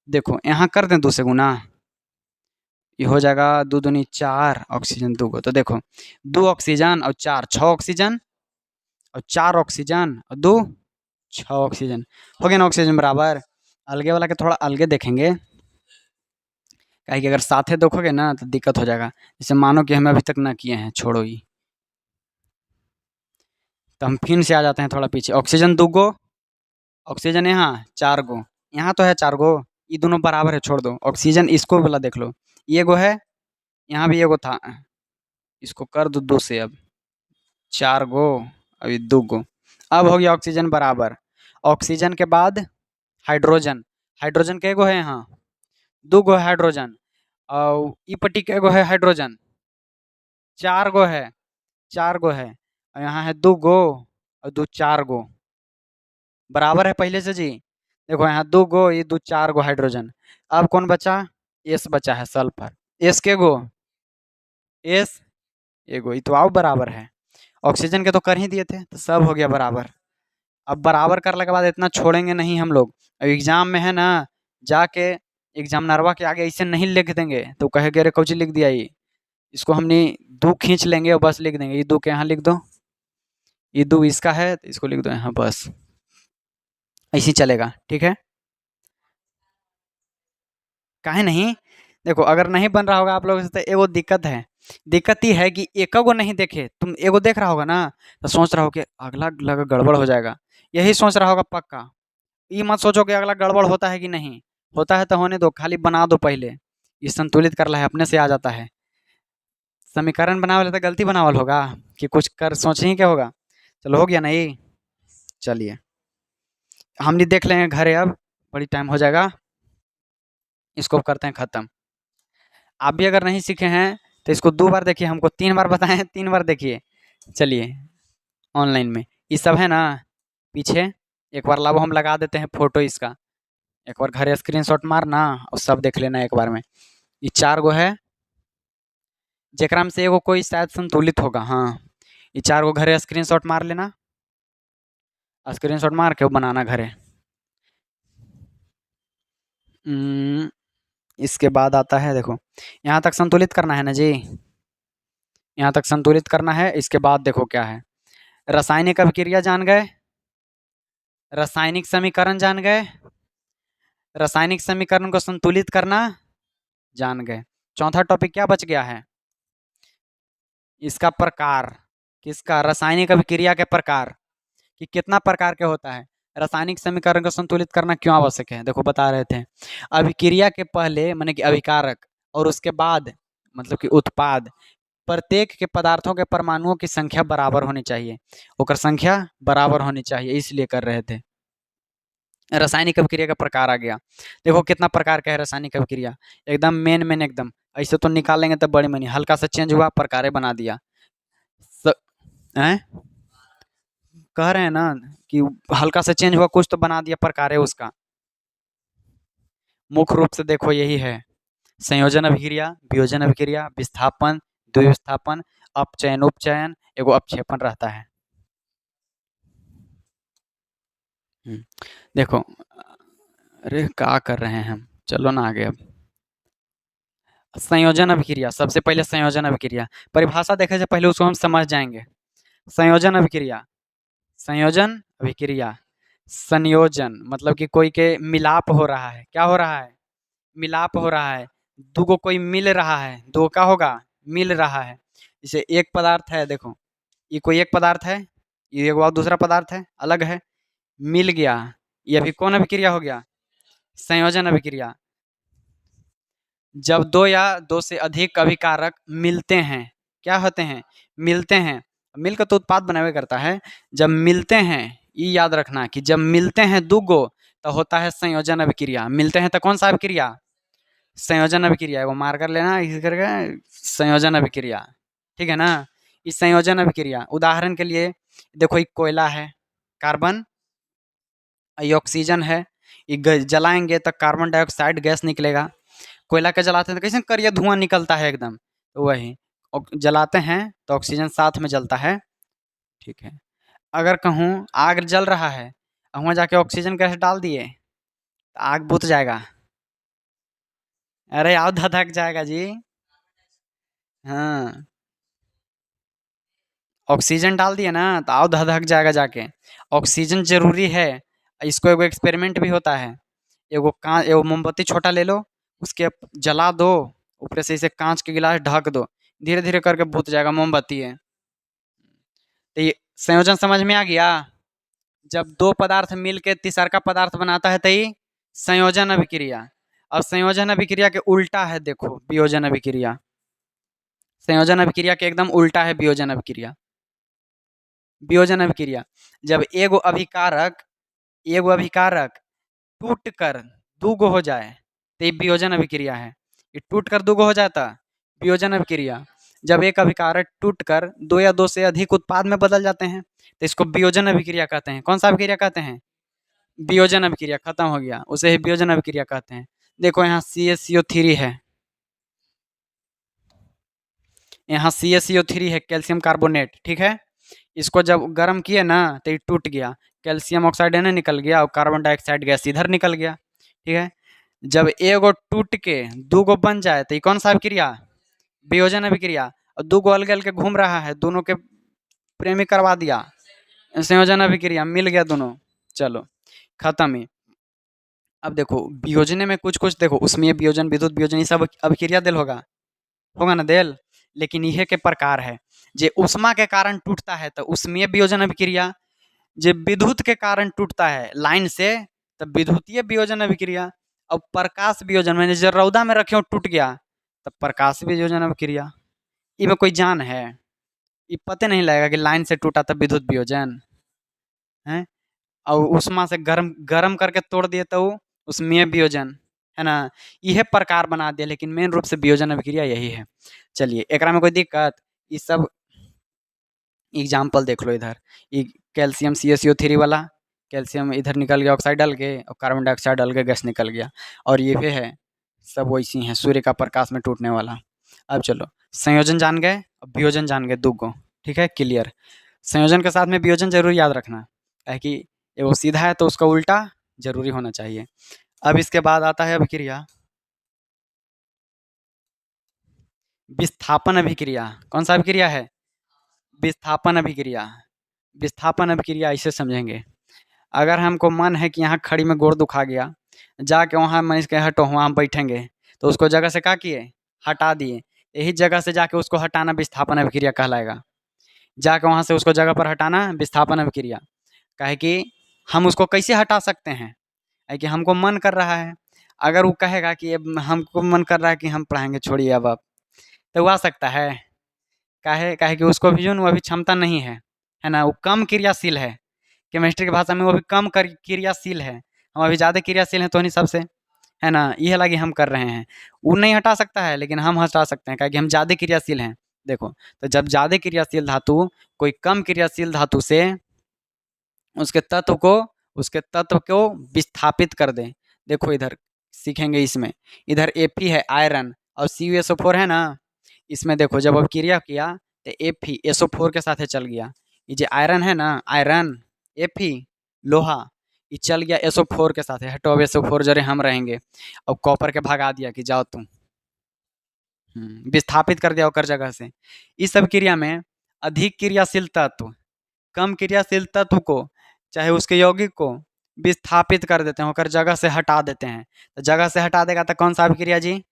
देखो यहाँ कर दें 2 से गुना, ये हो जाएगा 2 दूनी 4, ऑक्सीजन 2 गो। तो देखो 2 ऑक्सीजन और 4 6 ऑक्सीजन, और 4 ऑक्सीजन और 2 6 ऑक्सीजन। हो गया ना ऑक्सीजन बराबर। अलगे वाला के थोड़ा अलगे देखेंगे, काहे कि अगर साथे देखोगे ना तो दिक्कत हो जाएगा। जैसे मानो कि हमें अभी तक ना किए हैं, छोड़ो ही। तो हम फिर से आ जाते हैं थोड़ा पीछे। ऑक्सीजन 2 गो, ऑक्सीजन यहाँ 4 गो, यहाँ तो है 4 गो, ये दोनों बराबर है, छोड़ दो। ऑक्सीजन इसको वाला देख लो, ये गो है, यहाँ भी ये गो था, इसको कर दो 2 से अब। 4 गो, अभी 2 गो। अब हो गया ऑक्सीजन बराबर। ऑक्सीजन के बाद हाइड्रोजन। हाइड्रोजन के गो है यहाँ, 2 गो है हाइड्रोजन। और ई पट्टी के गो है हाइड्रोजन, 4 गो है, 4 गो है। और यहाँ है 2 गो, और 2 4 गो, बराबर है पहले से जी। देखो यहाँ 2 गो, ये 2 4 गो हाइड्रोजन। अब कौन बचा? एस बचा है, सल्फर। एस के गो, एस एगो, ये तो आओ बराबर है। ऑक्सीजन के तो कर ही दिए थे, तो सब हो गया बराबर। अब बराबर करने के बाद इतना छोड़ेंगे नहीं हम लोग। अब एग्जाम में है ना, जाके एग्जामिनरवा के आगे ऐसे नहीं लिख देंगे तो कहेंगे अरे कौची लिख दिया ये। इसको हमने 2 खींच लेंगे और बस लिख देंगे, ये 2 के यहाँ लिख दो, ये 2 इसका है तो इसको लिख दो यहाँ, बस ऐसे ही चलेगा। ठीक है, काहे नहीं? देखो अगर नहीं बन रहा होगा आप लोगों से तो एगो दिक्कत है। दिक्कत ये है कि एक गो नहीं देखे, तुम एगो देख रहा होगा ना तो सोच रहा हो कि अगला लगा गड़बड़ हो जाएगा, यही सोच रहा होगा पक्का। ये मत सोचो कि अगला गड़बड़ होता है कि नहीं होता है, तो होने दो, खाली बना दो पहले। ये संतुलित कर ला है, अपने से आ जाता है। समीकरण बनावल है तो गलती बनावल होगा कि कुछ कर सोच ही क्या होगा। चलो हो गया ना ये। चलिए हम नहीं देख लेंगे घरे, अब बड़ी टाइम हो जाएगा, इसको करते हैं खत्म। आप भी अगर नहीं सीखे हैं तो इसको 2 बार देखिए, हमको 3 बार बताए हैं, 3 बार देखिए। चलिए ऑनलाइन में ये सब है ना पीछे, एक बार लाओ हम लगा देते हैं फोटो इसका। एक बार घरे स्क्रीनशॉट मारना और सब देख लेना एक बार में। ये 4 गो है, जेकरा में से एगो कोई शायद संतुलित होगा। हाँ, ये 4 गो घरे स्क्रीनशॉट मार लेना, स्क्रीनशॉट मार के वो बनाना घरे। इसके बाद आता है, देखो यहाँ तक संतुलित करना है ना जी, यहाँ तक संतुलित करना है। इसके बाद देखो क्या है, रासायनिक अभिक्रिया जान गए, रासायनिक समीकरण जान गए, रासायनिक समीकरण को संतुलित करना जान गए। चौथा टॉपिक क्या बच गया है? इसका प्रकार, किसका? रासायनिक अभिक्रिया के प्रकार, कि कितना प्रकार के होता है। रासायनिक समीकरण को संतुलित करना क्यों आवश्यक है, देखो बता रहे थे। अभिक्रिया के पहले माने कि अभिकारक, और उसके बाद मतलब कि उत्पाद, प्रत्येक के पदार्थों के परमाणुओं की संख्या बराबर होनी चाहिए, ओकर संख्या बराबर होनी चाहिए, इसलिए कर रहे थे। रासायनिक अभिक्रिया का प्रकार आ गया। देखो कितना प्रकार का है रासायनिक अभिक्रिया, एकदम मेन मेन एकदम। ऐसे तो निकालेंगे तो बड़ी मनी, हल्का सा चेंज हुआ प्रकारे बना दिया। हैं, कह रहे हैं ना कि हल्का सा चेंज हुआ कुछ तो बना दिया प्रकारे उसका। मुख्य रूप से देखो यही है, संयोजन अभिक्रिया, वियोजन अभिक्रिया, विस्थापन, द्विविस्थापन, अपचयन उपचयन, एगो अपक्षेपण रहता है। देखो, अरे क्या कर रहे हैं हम, चलो ना आगे। अब संयोजन अभिक्रिया, सबसे पहले संयोजन अभिक्रिया परिभाषा देखे से पहले उसको हम समझ जाएंगे। संयोजन अभिक्रिया, संयोजन अभिक्रिया, संयोजन मतलब कि कोई के मिलाप हो रहा है। क्या हो रहा है? मिलाप हो रहा है। दो को कोई मिल रहा है, दो का होगा मिल रहा है। जैसे एक पदार्थ है, देखो ये कोई एक पदार्थ है, ये एक और दूसरा पदार्थ है, अलग है, मिल गया, ये अभी कौन अभिक्रिया हो गया? संयोजन अभिक्रिया। जब दो या दो से अधिक अभिकारक मिलते हैं, क्या होते हैं? मिलते हैं, मिलकर तो उत्पाद बनावे करता है। जब मिलते हैं, ये याद रखना कि जब मिलते हैं दो गो तो होता है संयोजन अभिक्रिया। मिलते हैं तो कौन सा अभिक्रिया? संयोजन अभिक्रिया। वो मार्कर लेना इसी करके, संयोजन अभिक्रिया। ठीक है ना? इस संयोजन अभिक्रिया, उदाहरण के लिए देखो एक कोयला है, कार्बन, ये ऑक्सीजन है, ये जलाएंगे तो कार्बन डाइऑक्साइड गैस निकलेगा। कोयला के जलाते हैं तो कैसे करिया धुआं निकलता है एकदम, तो वही जलाते हैं तो ऑक्सीजन साथ में जलता है। ठीक है, अगर कहूँ आग जल रहा है और वहाँ जाके ऑक्सीजन गैस डाल दिए तो आग बुझ जाएगा। अरे आओ धधक जाएगा जी। हाँ, ऑक्सीजन डाल दिए ना तो आओ धधक जाएगा जाके। ऑक्सीजन जरूरी है। इसको एगो एक्सपेरिमेंट भी होता है। एगो मोमबत्ती छोटा ले लो, उसके जला दो, ऊपर से इसे कांच के गिलास ढक दो, धीरे धीरे करके बुझ जाएगा, मोमबत्ती है। तो ये संयोजन समझ में आ गया। जब दो पदार्थ मिलके तीसरा पदार्थ बनाता है तो ये संयोजन अभिक्रिया। और संयोजन अभिक्रिया के उल्टा है, देखो वियोजन अभिक्रिया। संयोजन अभिक्रिया के एकदम उल्टा है वियोजन अभिक्रिया। वियोजन अभिक्रिया, जब एगो अभिकारक टूट कर दूगो हो जाए तो ये वियोजन अभिक्रिया है। ये टूट कर दूगो हो जाता वियोजन अभिक्रिया। जब एक अभिकारक टूट कर दो या दो से अधिक उत्पाद में बदल जाते हैं तो इसको वियोजन अभिक्रिया कहते हैं। कौन सा अभिक्रिया कहते हैं? वियोजन अभिक्रिया। खत्म हो गया, उसे ही वियोजन अभिक्रिया कहते हैं। देखो यहाँ CaCO3 है, यहाँ CaCO3 है, कैल्शियम कार्बोनेट, ठीक है। इसको जब गर्म किए ना तो ये टूट गया, कैल्शियम ऑक्साइड है ना निकल गया, और कार्बन डाइऑक्साइड गैस इधर निकल गया, ठीक है। जब एगो टूट के दूगो बन जाए तो ये कौन सा अभिक्रिया? वियोजन अभिक्रिया। और दूगो अलग अलग घूम रहा है, दोनों के प्रेमी करवा दिया, संयोजन अभिक्रिया, मिल गया दोनों। चलो खत्म ही। अब देखो वियोजने में कुछ कुछ देखो, उसमें वियोजन, विद्युत वियोजन, ये सब अभिक्रिया दिल होगा, होगा ना दिल। लेकिन यह के प्रकार है, जे उष्मा के कारण टूटता है तो उसमें वियोजन अभिक्रिया, जे विद्युत के कारण टूटता है लाइन से तब विद्युतीय वियोजन अभिक्रिया। और प्रकाश वियोजन मैंने जो रौदा में रखे हो टूट गया तब प्रकाश वियोजन अभिक्रिया। इनमें कोई जान है? ये पता नहीं लगेगा कि लाइन से टूटा तब विद्युत वियोजन है, और उष्मा से गर्म गर्म करके तोड़ दिए तो उसमें वियोजन, है ना। यह प्रकार बना दिया, लेकिन मेन रूप से वियोजन अभिक्रिया यही है। चलिए एकरा में कोई दिक्कत? ये सब एग्जाम्पल देख लो इधर। ये कैल्शियम CaCO3 वाला, कैल्शियम इधर निकल गया ऑक्साइड डाल के, और कार्बन डाइऑक्साइड डाल के गैस निकल गया। और ये भी है, सब वैसी हैं, सूर्य का प्रकाश में टूटने वाला। अब चलो संयोजन जान गए, अब वियोजन जान गए दूगो, ठीक है, क्लियर। संयोजन के साथ में वियोजन जरूर याद रखना है कि वो सीधा है तो उसका उल्टा जरूरी होना चाहिए। अब इसके बाद आता है अभिक्रिया विस्थापन अभिक्रिया। कौन सा अभिक्रिया है? विस्थापन अभिक्रिया। विस्थापन अभिक्रिया इसे समझेंगे। अगर हमको मन है कि यहाँ खड़ी में गोड़ दुखा गया, जाके वहाँ मनीष के हटो वहाँ हम बैठेंगे, तो उसको जगह से क्या किए? हटा दिए। यही जगह से जाके उसको हटाना विस्थापन अभिक्रिया कहलाएगा। जाके वहाँ से उसको जगह पर हटाना विस्थापन अभिक्रिया। काहे कि हम उसको कैसे हटा सकते हैं? है कि हमको मन कर रहा है, अगर वो कहेगा कि अब हमको मन कर रहा है कि हम पढ़ाएंगे, छोड़िए अब तो वो आ सकता है? काहे काहे कि उसको भी जो न अभी क्षमता नहीं है ना, वो कम क्रियाशील है। केमिस्ट्री की भाषा में वो भी कम क्रियाशील है। हम अभी ज़्यादा क्रियाशील हैं तो नहीं सबसे, है ना, ये लगी हम कर रहे हैं। वो नहीं हटा सकता है लेकिन हम हटा सकते हैं, क्योंकि हम ज़्यादा क्रियाशील हैं। देखो, तो जब ज़्यादा क्रियाशील धातु कोई कम क्रियाशील धातु से उसके तत्व को विस्थापित कर दें। देखो इधर सीखेंगे इसमें, इधर Fe है आयरन, और CuSO4 है ना। इसमें देखो जब अब क्रिया किया तो Fe SO4 के साथ चल गया। ये जो आयरन है ना, आयरन Fe लोहा, ये चल गया SO4 के साथ, हटो अब SO4 जरे हम रहेंगे। अब कॉपर के भगा दिया कि जाओ तुम, विस्थापित कर दिया ओकर जगह से। इस सब क्रिया में अधिक क्रियाशील तत्व कम क्रियाशील तत्व को, चाहे उसके यौगिक को, विस्थापित कर देते हैं, होकर जगह से हटा देते हैं। तो जगह से हटा देगा तो कौन सा अभिक्रिया जी?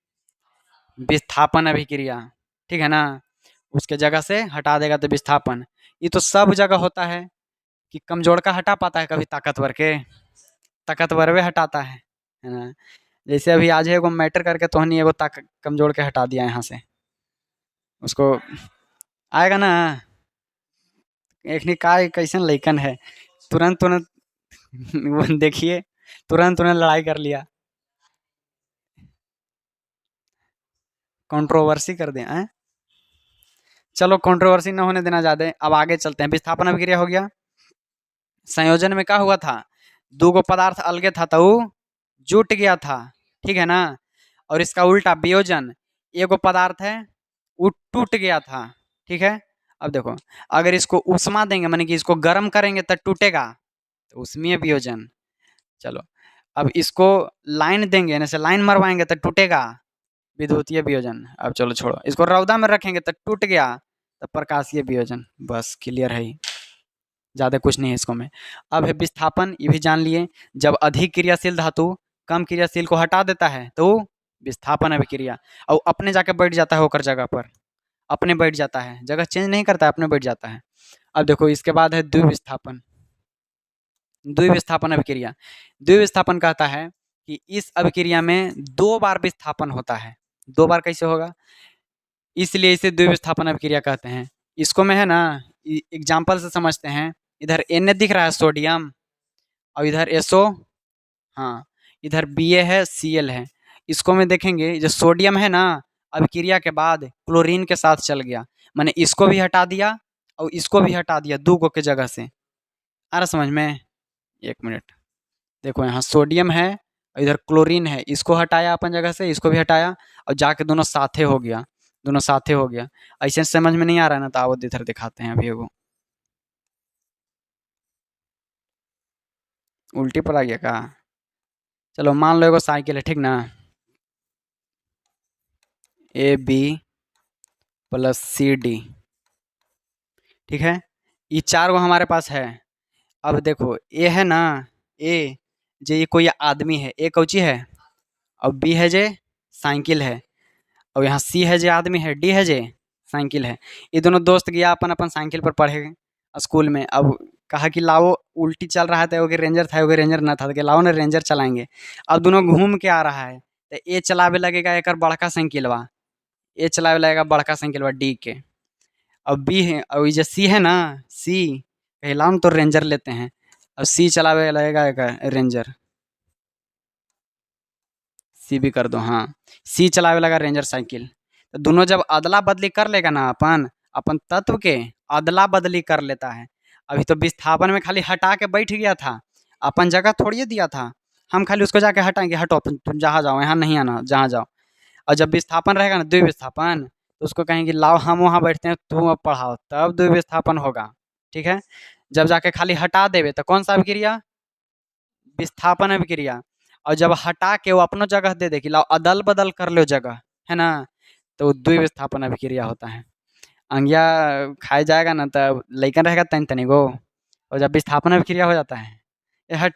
विस्थापन अभिक्रिया, ठीक है ना। उसके जगह से हटा देगा तो विस्थापन। ये तो सब जगह होता है कि कमजोर का हटा पाता है कभी ताकतवर के? ताकतवर वे हटाता है ना। जैसे अभी आज एगो मैटर करके तो नहीं एगो कमजोर के हटा दिया यहाँ से, उसको आएगा ना। एक का कैसन लैकन है, तुरंत तुरंत वो देखिए, तुरंत तुरंत लड़ाई कर लिया, कंट्रोवर्सी कर दें हैं। चलो कंट्रोवर्सी ना होने देना ज़्यादा, अब आगे चलते हैं। विस्थापन अभिक्रिया हो गया। संयोजन में क्या हुआ था? दो गो पदार्थ अलगे था तो जुट गया था, ठीक है ना। और इसका उल्टा वियोजन, एगो पदार्थ है वो टूट गया था, ठीक है। अब देखो, अगर इसको उष्मा देंगे माने कि इसको गर्म करेंगे तो टूटेगा, तो ऊष्मीय वियोजन। चलो, अब इसको लाइन देंगे, जैसे लाइन मरवाएंगे तो टूटेगा, विद्युतीय वियोजन। अब चलो छोड़ो, इसको रौदा में रखेंगे तो टूट गया, तो प्रकाशीय वियोजन। बस क्लियर है, ज़्यादा कुछ नहीं है इसको में। अब है विस्थापन, ये भी जान लिए। जब अधिक क्रियाशील धातु कम क्रियाशील को हटा देता है तो विस्थापन अभिक्रिया, और अपने जाके बैठ जाता है होकर जगह पर, अपने बैठ जाता है, जगह चेंज नहीं करता है, अपने बैठ जाता है। अब देखो इसके बाद है द्विविस्थापन। द्विविस्थापन अभिक्रिया, द्विविस्थापन कहता है कि इस अभिक्रिया में दो बार विस्थापन होता है। दो बार कैसे होगा, इसलिए इसे द्विविस्थापन अभिक्रिया कहते हैं। इसको में है ना, एग्जाम्पल से समझते हैं। इधर Na दिख रहा है सोडियम, और इधर SO, हाँ, इधर Ba है, Cl है। इसको में देखेंगे, जो सोडियम है ना, अभिक्रिया के बाद क्लोरीन के साथ चल गया, मैंने इसको भी हटा दिया और इसको भी हटा दिया, दो गो के जगह से। आ रहा समझ में? एक मिनट, देखो यहाँ सोडियम है और इधर क्लोरीन है, इसको हटाया अपन जगह से, इसको भी हटाया, और जाके दोनों साथे हो गया, दोनों साथे हो गया। ऐसे समझ में नहीं आ रहा है ना, तो आओ इधर दिखाते हैं अभी एगो। उल्टी पर आ गया का? चलो मान लो एगो साइकिल है, ठीक ना, AB प्लस CD, ठीक है, ये चार गो हमारे पास है। अब देखो ए है ना, ए जे ये कोई आदमी है, ए कौची है, और बी है जे साइकिल है, और यहाँ सी है जे आदमी है, डी है जे साइकिल है। ये दोनों दोस्त गया अपन अपन साइकिल पर पढ़े स्कूल में। अब कहा कि लाओ, उल्टी चल रहा था, एगो रेंजर था एगो रेंजर ना था, तो कि लाओ ना रेंजर चलाएंगे। अब दोनों घूम के आ रहा है, तो ए चलावे लगेगा एक बड़का साइकिलवा, ए चलावे लगेगा बड़का साइकिलवा डी के। अब बी है, और ये जो सी है ना, सी कहलाओ ना तो रेंजर लेते हैं, अब सी चलावे लगेगा एक रेंजर, सी भी कर दो, हाँ, सी चलावे लगा रेंजर साइकिल। तो दोनों जब अदला बदली कर लेगा ना, अपन अपन तत्व के अदला बदली कर लेता है। अभी तो विस्थापन में खाली हटा के बैठ गया था, अपन जगह थोड़ी दिया था, हम खाली उसको जाके हटाएंगे, हटो तुम जहाँ जाओ, यहाँ नहीं आना, जहाँ जाओ। और जब विस्थापन रहेगा ना, द्विविस्थापन, तो उसको कहेंगे लाओ हम वहाँ बैठते हैं, तुम अब पढ़ाओ, तब द्विविस्थापन होगा। ठीक है, जब जाके खाली हटा देवे तो कौन सा अभिक्रिया, विस्थापन अभिक्रिया। और जब हटा के वो अपनो जगह दे दे कि लाओ अदल बदल कर लो जगह, है ना, तो द्विविस्थापन अभिक्रिया होता है। अंगिया खाए जाएगा ना, तब लइकन रहेगा तनी तनी गो, और जब विस्थापन अभिक्रिया हो जाता है, ये हट।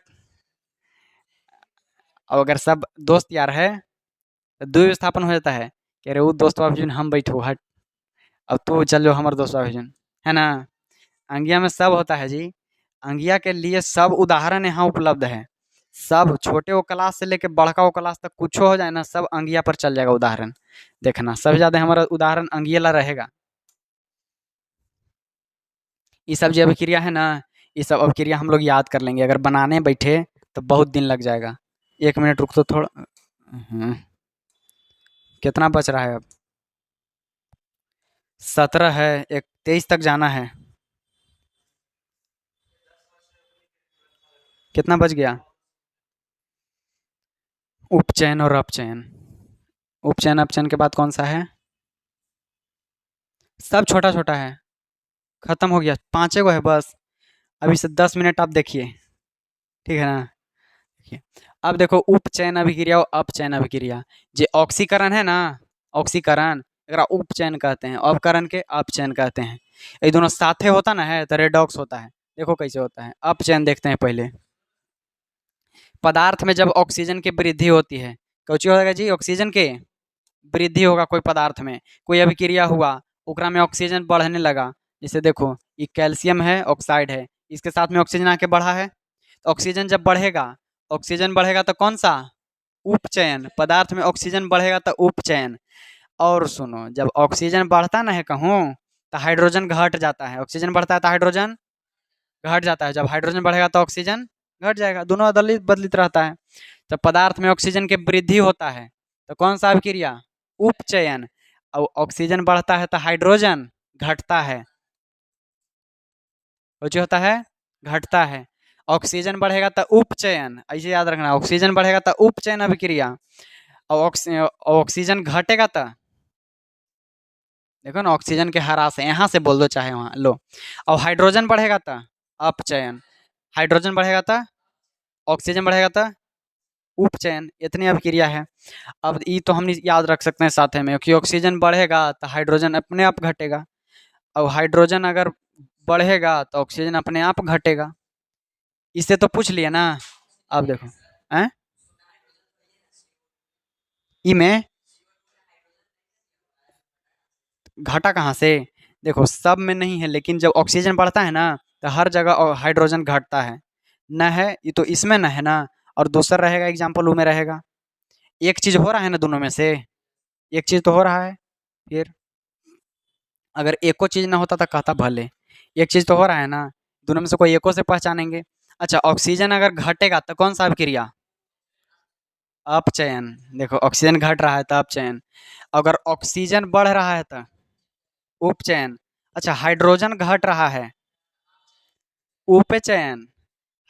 और अगर सब दोस्त यार है तो द्विविस्थापन हो जाता है, कह रहे वो दोस्त बाबूजन हम बैठो हट, अब तू चल जो हमारे दोस्त बाबूजन, है ना। अंगिया में सब होता है जी, अंगिया के लिए सब उदाहरण यहाँ उपलब्ध है। सब छोटे वो क्लास से लेके बड़का वो क्लास तक कुछ हो जाए ना, सब अंगिया पर चल जाएगा उदाहरण। देखना सबसे ज़्यादा हमारा उदाहरण अंगिया रहेगा। ये सब जो अभिक्रिया है ना, ये सब अभिक्रिया हम लोग याद कर लेंगे, अगर बनाने बैठे तो बहुत दिन लग जाएगा। एक मिनट रुक तो थोड़ा। कितना बच रहा है अब? 17 है, एक 23 तक जाना है। कितना बच गया? उपचयन और अपचयन। उपचयन अपचयन के बाद कौन सा है? सब छोटा छोटा है, खत्म हो गया, पाँचे गो है बस। अभी से 10 मिनट आप देखिए, ठीक है ना। देखिए, अब देखो उपचयन अभिक्रिया और अपचयन अभिक्रिया। जो ऑक्सीकरण है ना, ऑक्सीकरण एकरा उपचयन कहते हैं, अपकरण के अपचयन कहते हैं। ये दोनों साथे होता ना है तो रेडॉक्स होता है। देखो कैसे होता है, अपचयन देखते हैं पहले। पदार्थ में जब ऑक्सीजन की वृद्धि होती है, कुछ होगा जी, ऑक्सीजन के वृद्धि होगा कोई पदार्थ में, कोई अभिक्रिया हुआ, ओकरा में ऑक्सीजन बढ़ने लगा। जैसे देखो ये कैल्शियम है, ऑक्साइड है, इसके साथ में ऑक्सीजन आके बढ़ा है, तो ऑक्सीजन जब बढ़ेगा, ऑक्सीजन बढ़ेगा तो कौन सा? उपचयन। पदार्थ में ऑक्सीजन बढ़ेगा तो उपचयन। और सुनो, जब ऑक्सीजन बढ़ता ना है कहूँ, तो हाइड्रोजन घट जाता है, ऑक्सीजन बढ़ता है तो हाइड्रोजन घट जाता है, जब हाइड्रोजन बढ़ेगा तो ऑक्सीजन घट जाएगा, दोनों अदलित बदलित रहता है। जब पदार्थ में ऑक्सीजन की वृद्धि होता है तो कौन सा अभिक्रिया? उपचयन। और ऑक्सीजन बढ़ता है तो हाइड्रोजन घटता है, वो जो होता है घटता है। ऑक्सीजन बढ़ेगा तो उपचयन, ऐसे याद रखना, ऑक्सीजन बढ़ेगा तो उपचयन अभिक्रिया, और ऑक्सीजन घटेगा तो, देखो ना, ऑक्सीजन के हरा से यहाँ से बोल दो चाहे वहाँ लो, और हाइड्रोजन बढ़ेगा तो अपचयन, हाइड्रोजन बढ़ेगा तो ऑक्सीजन बढ़ेगा तो उपचयन, इतनी अभिक्रिया है। अब ये तो हम याद रख सकते हैं साथ में कि ऑक्सीजन बढ़ेगा तो हाइड्रोजन अपने आप घटेगा, और हाइड्रोजन अगर बढ़ेगा तो ऑक्सीजन अपने आप घटेगा। इससे तो पूछ लिया ना। अब देखो हैं में घटा कहाँ से? देखो सब में नहीं है, लेकिन जब ऑक्सीजन बढ़ता है ना तो हर जगह हाइड्रोजन घटता है। न है ये तो इसमें न है ना, और दूसरा रहेगा एग्जाम्पल में रहेगा। एक चीज हो रहा है ना दोनों में से, एक चीज तो हो रहा है। फिर अगर एको चीज ना होता तो कहता भले, एक चीज तो हो रहा है ना, दोनों में से कोई एको से पहचानेंगे। अच्छा, ऑक्सीजन अगर घटेगा तो कौन सा अभिक्रिया? अपचयन। देखो ऑक्सीजन घट रहा है तो अपचयन, अगर ऑक्सीजन बढ़ रहा है तो उपचयन। अच्छा, हाइड्रोजन घट रहा है, उपचयन।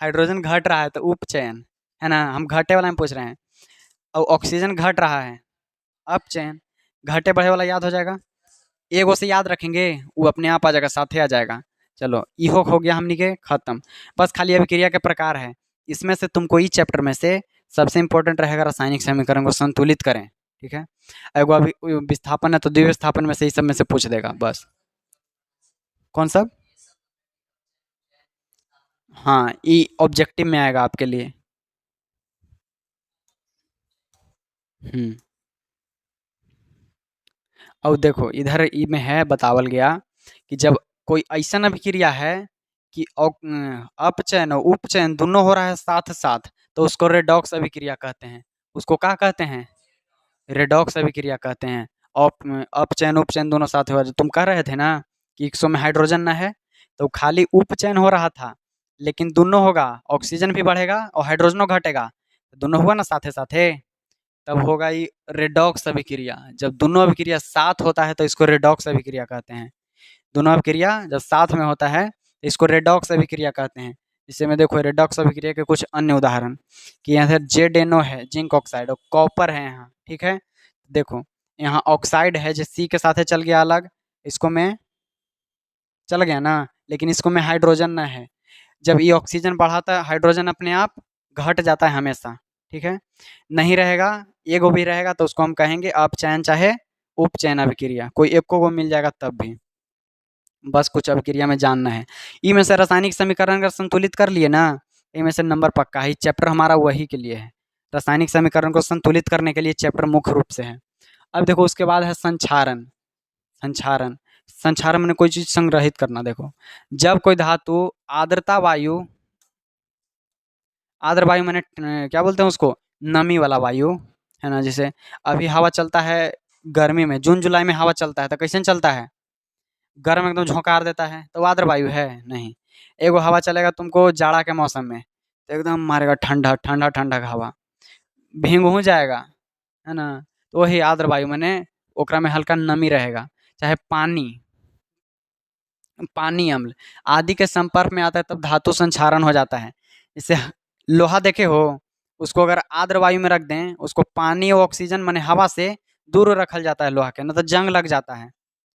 हाइड्रोजन घट रहा है तो उपचयन, है ना, हम घटे वाला में पूछ रहे हैं। और ऑक्सीजन घट रहा है, अपचयन। घटे बढ़े वाला याद हो जाएगा, एगो से याद रखेंगे वो अपने आप आ जाएगा, साथे आ जाएगा। चलो इहो हो गया हमनी के खत्म। बस खाली अभिक्रिया के प्रकार है, इसमें से तुमको इस चैप्टर में से सबसे इंपॉर्टेंट रहेगा रासायनिक समीकरण को संतुलित करें। ठीक है, एगो अभी विस्थापन है तो द्विविस्थापन में से, इस सब में से पूछ देगा बस। कौन सा? हाँ, ये ऑब्जेक्टिव में आएगा आपके लिए। हम्म। और देखो इधर ई में है बतावल गया कि जब कोई ऐसा अभिक्रिया है कि अपचयन और उपचयन दोनों हो रहा है साथ साथ, तो उसको रेडॉक्स अभिक्रिया कहते हैं। उसको क्या कहते हैं? रेडॉक्स अभिक्रिया कहते हैं। अपचयन उपचयन दोनों साथ हो रहा है। तुम कह रहे थे ना कि 100 में हाइड्रोजन ना है, तो खाली उपचयन हो रहा था, लेकिन दोनों होगा, ऑक्सीजन भी बढ़ेगा और हाइड्रोजनो घटेगा, दोनों हुआ ना साथे साथे, तब होगा ये रेडॉक्स अभिक्रिया। जब दोनों अभिक्रिया साथ होता है तो इसको रेडॉक्स अभिक्रिया कहते हैं। दोनों अभिक्रिया जब साथ में होता है तो इसको रेडॉक्स अभिक्रिया कहते हैं। इसे में देखो रेडॉक्स अभिक्रिया के कुछ अन्य उदाहरण, कि यहाँ जेड एन ओ है जिंक ऑक्साइड, और कॉपर है यहाँ। ठीक है, देखो यहाँ ऑक्साइड है जो सी के साथ चल गया अलग, इसको में चल गया ना, लेकिन इसको में हाइड्रोजन ना है। जब ये ऑक्सीजन बढ़ाता है हाइड्रोजन अपने आप घट जाता है हमेशा। ठीक है, नहीं रहेगा, एगो भी रहेगा तो उसको हम कहेंगे अपचयन चाहे उपचयन अभिक्रिया, कोई एक को मिल जाएगा तब भी। बस कुछ अभिक्रिया में जानना है। ई में से रासायनिक समीकरण अगर संतुलित कर लिए ना, ई में से नंबर पक्का है। चैप्टर हमारा वही के लिए है, रासायनिक समीकरण को संतुलित करने के लिए चैप्टर मुख्य रूप से है। अब देखो उसके बाद है संक्षारण। संक्षारण, संक्षारण में कोई चीज संग्रहित करना। देखो जब कोई धातु आर्द्रता वायु, आर्द्र वायु मैंने क्या बोलते हैं उसको, नमी वाला वायु, है ना, जैसे अभी हवा चलता है गर्मी में, जून जुलाई में हवा चलता है तो कैसे चलता है? गर्म एकदम झोंकार देता है, तो आर्द्र वायु है नहीं। एगो हवा चलेगा तुमको जाड़ा के मौसम में तो एकदम मारेगा ठंडा ठंडा ठंडा का हवा, भींग हो जाएगा, है ना, तो वही आर्द्र वायु मैंने, ओकरा में हल्का नमी रहेगा। चाहे पानी, पानी अम्ल आदि के संपर्क में आता है तब धातु संक्षारण हो जाता है। जैसे लोहा देखे हो, उसको अगर आर्द्र वायु में रख दें, उसको पानी और ऑक्सीजन माने हवा से दूर रखल जाता है लोहा के, ना तो जंग लग जाता है।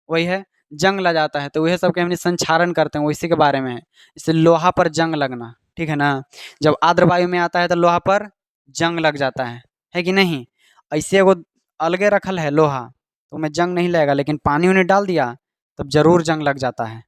वही है, जंग लग जाता है, तो वही सब के हमने संक्षारण करते हैं, उसी के बारे में है। जैसे लोहा पर जंग लगना, ठीक है ना, जब आर्द्र वायु में आता है तो लोहा पर जंग लग जाता है कि नहीं? ऐसे वो अलगे रखल है लोहा तो में जंग नहीं लगेगा, लेकिन पानी उन्हें डाल दिया तब जरूर जंग लग जाता है।